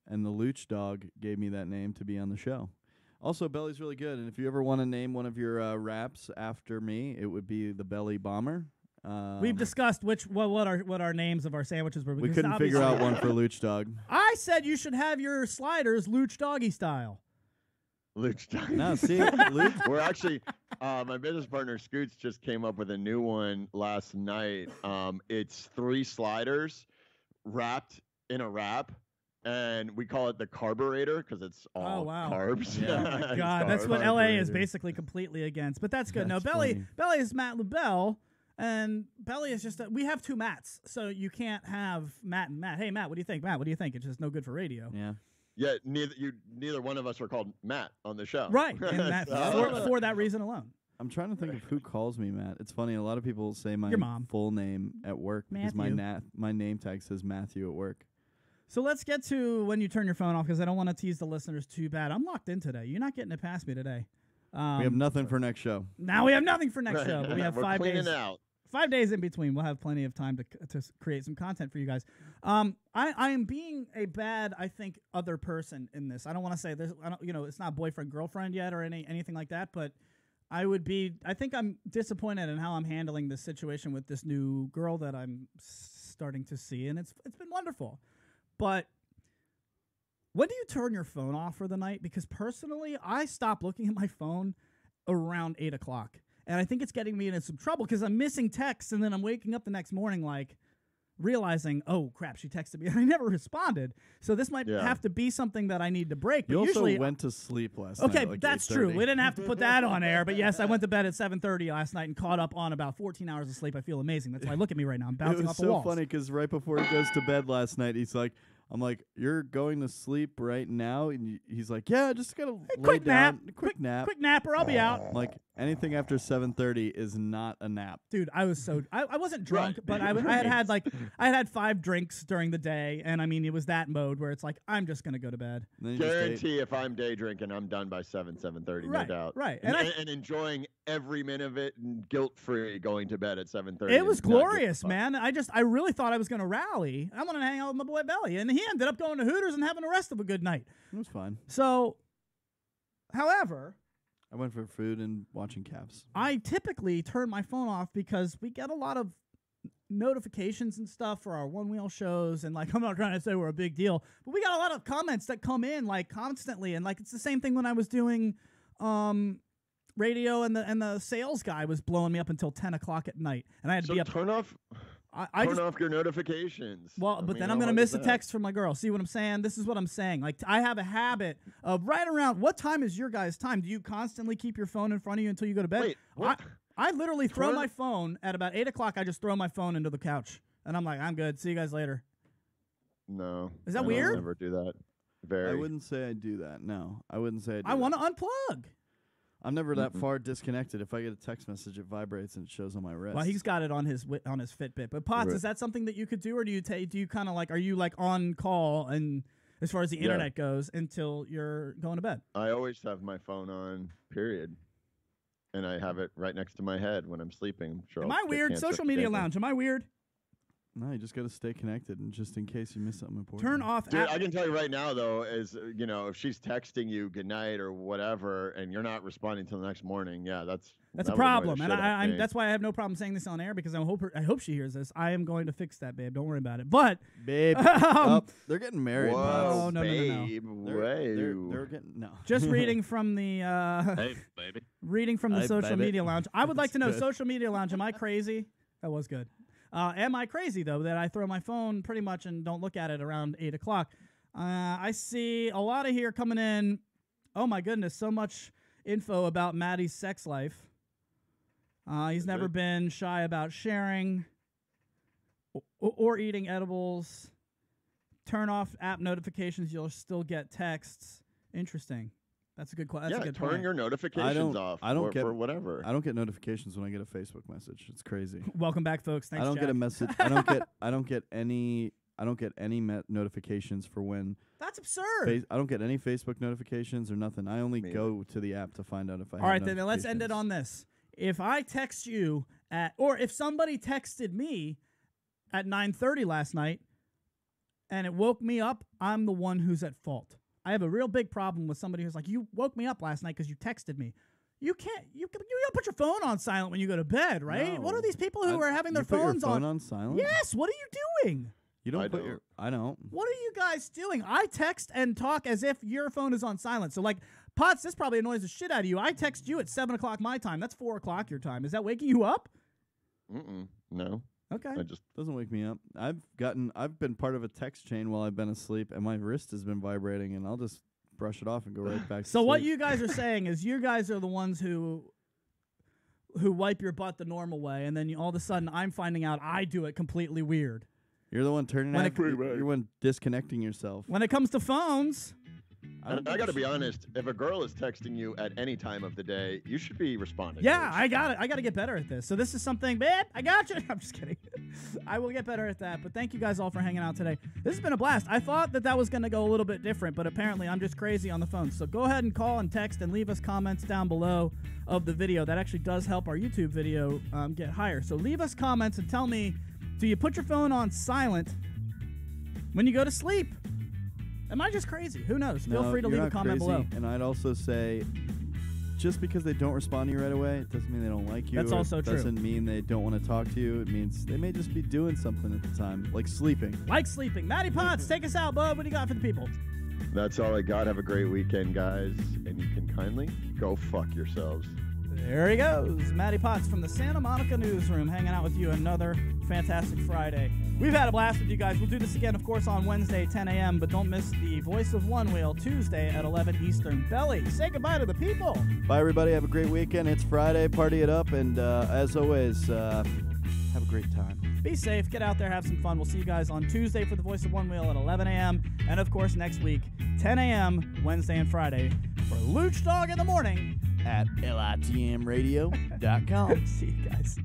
and the Lucdogg gave me that name to be on the show. Also, Belly's really good, and if you ever want to name one of your raps after me, it would be the Belly Bomber. We've discussed what our names of our sandwiches were. We couldn't figure out one for Lucdogg. I said you should have your sliders Lucdoggy style. Lucdogg. No, see, we're actually my business partner Scoots just came up with a new one last night. It's 3 sliders wrapped in a wrap. And we call it the carburetor because it's all carbs. Yeah. Oh my God, that's what LA is basically completely against. But that's good. That's Belly is Matt LaBelle, and Belly is just we have 2 Matts, so you can't have Matt and Matt. Hey Matt, what do you think? Matt, what do you think? It's just no good for radio. Yeah. Yeah, neither one of us are called Matt on the show. Right, and that, for that reason alone. I'm trying to think of who calls me Matt. It's funny. A lot of people say my Your mom. full name at work because my name tag says Matthew at work. So let's get to when you turn your phone off because I don't want to tease the listeners too bad. I'm locked in today. You're not getting it past me today. We have nothing for next show. Now we have nothing for next show. But we have We're 5 days. out. 5 days in between. We'll have plenty of time to create some content for you guys. I am being a bad, I think, other person in this. I don't want to say this. It's not boyfriend girlfriend yet or anything like that. But I think I'm disappointed in how I'm handling this situation with this new girl that I'm starting to see, and it's been wonderful. But when do you turn your phone off for the night? Because personally, I stop looking at my phone around 8 o'clock. And I think it's getting me into some trouble because I'm missing texts, and then I'm waking up the next morning like realizing, oh, crap, she texted me, and I never responded. So this might have to be something that I need to break. You but also usually, went to sleep last night. Okay, like that's 8:30. true. We didn't have to put that on air. But yes, I went to bed at 7:30 last night and caught up on about 14 hours of sleep. I feel amazing. That's why look at me right now. I'm bouncing off the walls. It was so funny because right before he goes to bed last night, I'm like, you're going to sleep right now? And he's like, yeah, just got to lay down. Quick nap or I'll be out. I'm like, Anything after 7:30 is not a nap. Dude, I was I wasn't drunk, but I had 5 drinks during the day, and I mean it was that mode where it's like I'm just gonna go to bed. Guarantee if I'm day drinking, I'm done by 7:30, no doubt. Right, and enjoying every minute of it, and guilt free going to bed at 7:30. It was glorious, man. I really thought I was gonna rally. I wanted to hang out with my boy Belly, and he ended up going to Hooters and having the rest of a good night. It was fine. So, however, I went for food and watching Cavs. I typically turn my phone off because we get a lot of notifications and stuff for our one-wheel shows, and like I'm not trying to say we're a big deal, but we got a lot of comments that come in like constantly, and like it's the same thing when I was doing radio, and the sales guy was blowing me up until 10 o'clock at night, and I had to be up. Turn off. Turn off your notifications. Well, but then I'm going to miss a text from my girl. See what I'm saying? This is what I'm saying. Like, I have a habit of right around, what time is your guys' time? Do you constantly keep your phone in front of you until you go to bed? Wait, what? I literally throw my phone at about 8 o'clock. I just throw my phone into the couch. And I'm like, I'm good. See you guys later. No. Is that weird? I never do that. Very. I wouldn't say I do that. No, I wouldn't say I do I want to unplug. I'm never that far disconnected. If I get a text message, it vibrates and it shows on my wrist. Well, he's got it on his Fitbit. But Potts, is that something that you could do, or do you kind of like, are you like on call and as far as the internet goes until you're going to bed? I always have my phone on, period, and I have it right next to my head when I'm sleeping. I'm sure. Am I weird? Social media lounge. Am I weird? No, you just got to stay connected, and just in case you miss something important. Turn off. Dude, I can tell you right now, though, is if she's texting you good night or whatever, and you're not responding till the next morning, that's a problem, and that's why I have no problem saying this on air, because I hope she hears this. I am going to fix that, babe. Don't worry about it. But babe, they're getting married. Whoa, no. They're getting no. Just reading from the hey, baby. Reading from the social media lounge. I would like to know, social media lounge. Am I crazy? That was good. Am I crazy, though, that I throw my phone pretty much and don't look at it around 8 o'clock? I see a lot of here coming in. Oh, my goodness, so much info about Maddie's sex life. He's never been shy about sharing or eating edibles. Turn off app notifications. You'll still get texts. Interesting. That's a good question. That's a good turn point. your notifications off. I don't get for whatever. I don't get notifications when I get a Facebook message. It's crazy. Welcome back, folks. Thanks. I don't Jack. get a message. I don't get any notifications for when. That's absurd. I don't get any Facebook notifications or nothing. I only go to the app to find out if I. All right, then let's end it on this. If I text you or if somebody texted me at 9:30 last night, and it woke me up, I'm the one who's at fault. I have a real big problem with somebody who's like, you woke me up last night because you texted me. You can't. You don't put your phone on silent when you go to bed, right? No. What are these people who are having their put phones your phone on silent? Yes. What are you doing? You don't put your. I don't. What are you guys doing? I text and talk as if your phone is on silent. So like, Potts, this probably annoys the shit out of you. I text you at 7 o'clock my time. That's 4 o'clock your time. Is that waking you up? No. Okay. It just doesn't wake me up. I've been part of a text chain while I've been asleep, and my wrist has been vibrating, and I'll just brush it off and go right back to So sleep. what you guys are saying is you guys are the ones who wipe your butt the normal way, and then all of a sudden I'm finding out I do it completely weird. You're the one turning off. You're the one disconnecting yourself. When it comes to phones. I got to be honest. If a girl is texting you at any time of the day, you should be responding. Yeah, I got it. I got to get better at this. So this is something, babe, I got you. I'm just kidding. I will get better at that. But thank you guys all for hanging out today. This has been a blast. I thought that was going to go a little bit different, but apparently I'm just crazy on the phone. So go ahead and call and text and leave us comments down below of the video. That actually does help our YouTube video get higher. So leave us comments and tell me, do you put your phone on silent when you go to sleep? Am I just crazy? Who knows? Feel free to leave a comment below. And I'd also say, just because they don't respond to you right away, it doesn't mean they don't like you. That's also true. It doesn't mean they don't want to talk to you. It means they may just be doing something at the time, like sleeping. Maddie Potts, take us out, bud. What do you got for the people? That's all I got. Have a great weekend, guys. And you can kindly go fuck yourselves. There he goes. Maddie Potts from the Santa Monica Newsroom hanging out with you another fantastic Friday. We've had a blast with you guys. We'll do this again, of course, on Wednesday, 10 a.m., but don't miss the Voice of One Wheel Tuesday at 11 Eastern. Belly, say goodbye to the people. Bye, everybody. Have a great weekend. It's Friday. Party it up. And as always, have a great time. Be safe. Get out there. Have some fun. We'll see you guys on Tuesday for the Voice of One Wheel at 11 a.m. And, of course, next week, 10 a.m., Wednesday and Friday, for Lucdogg in the Morning. at litmradio.com. See you guys.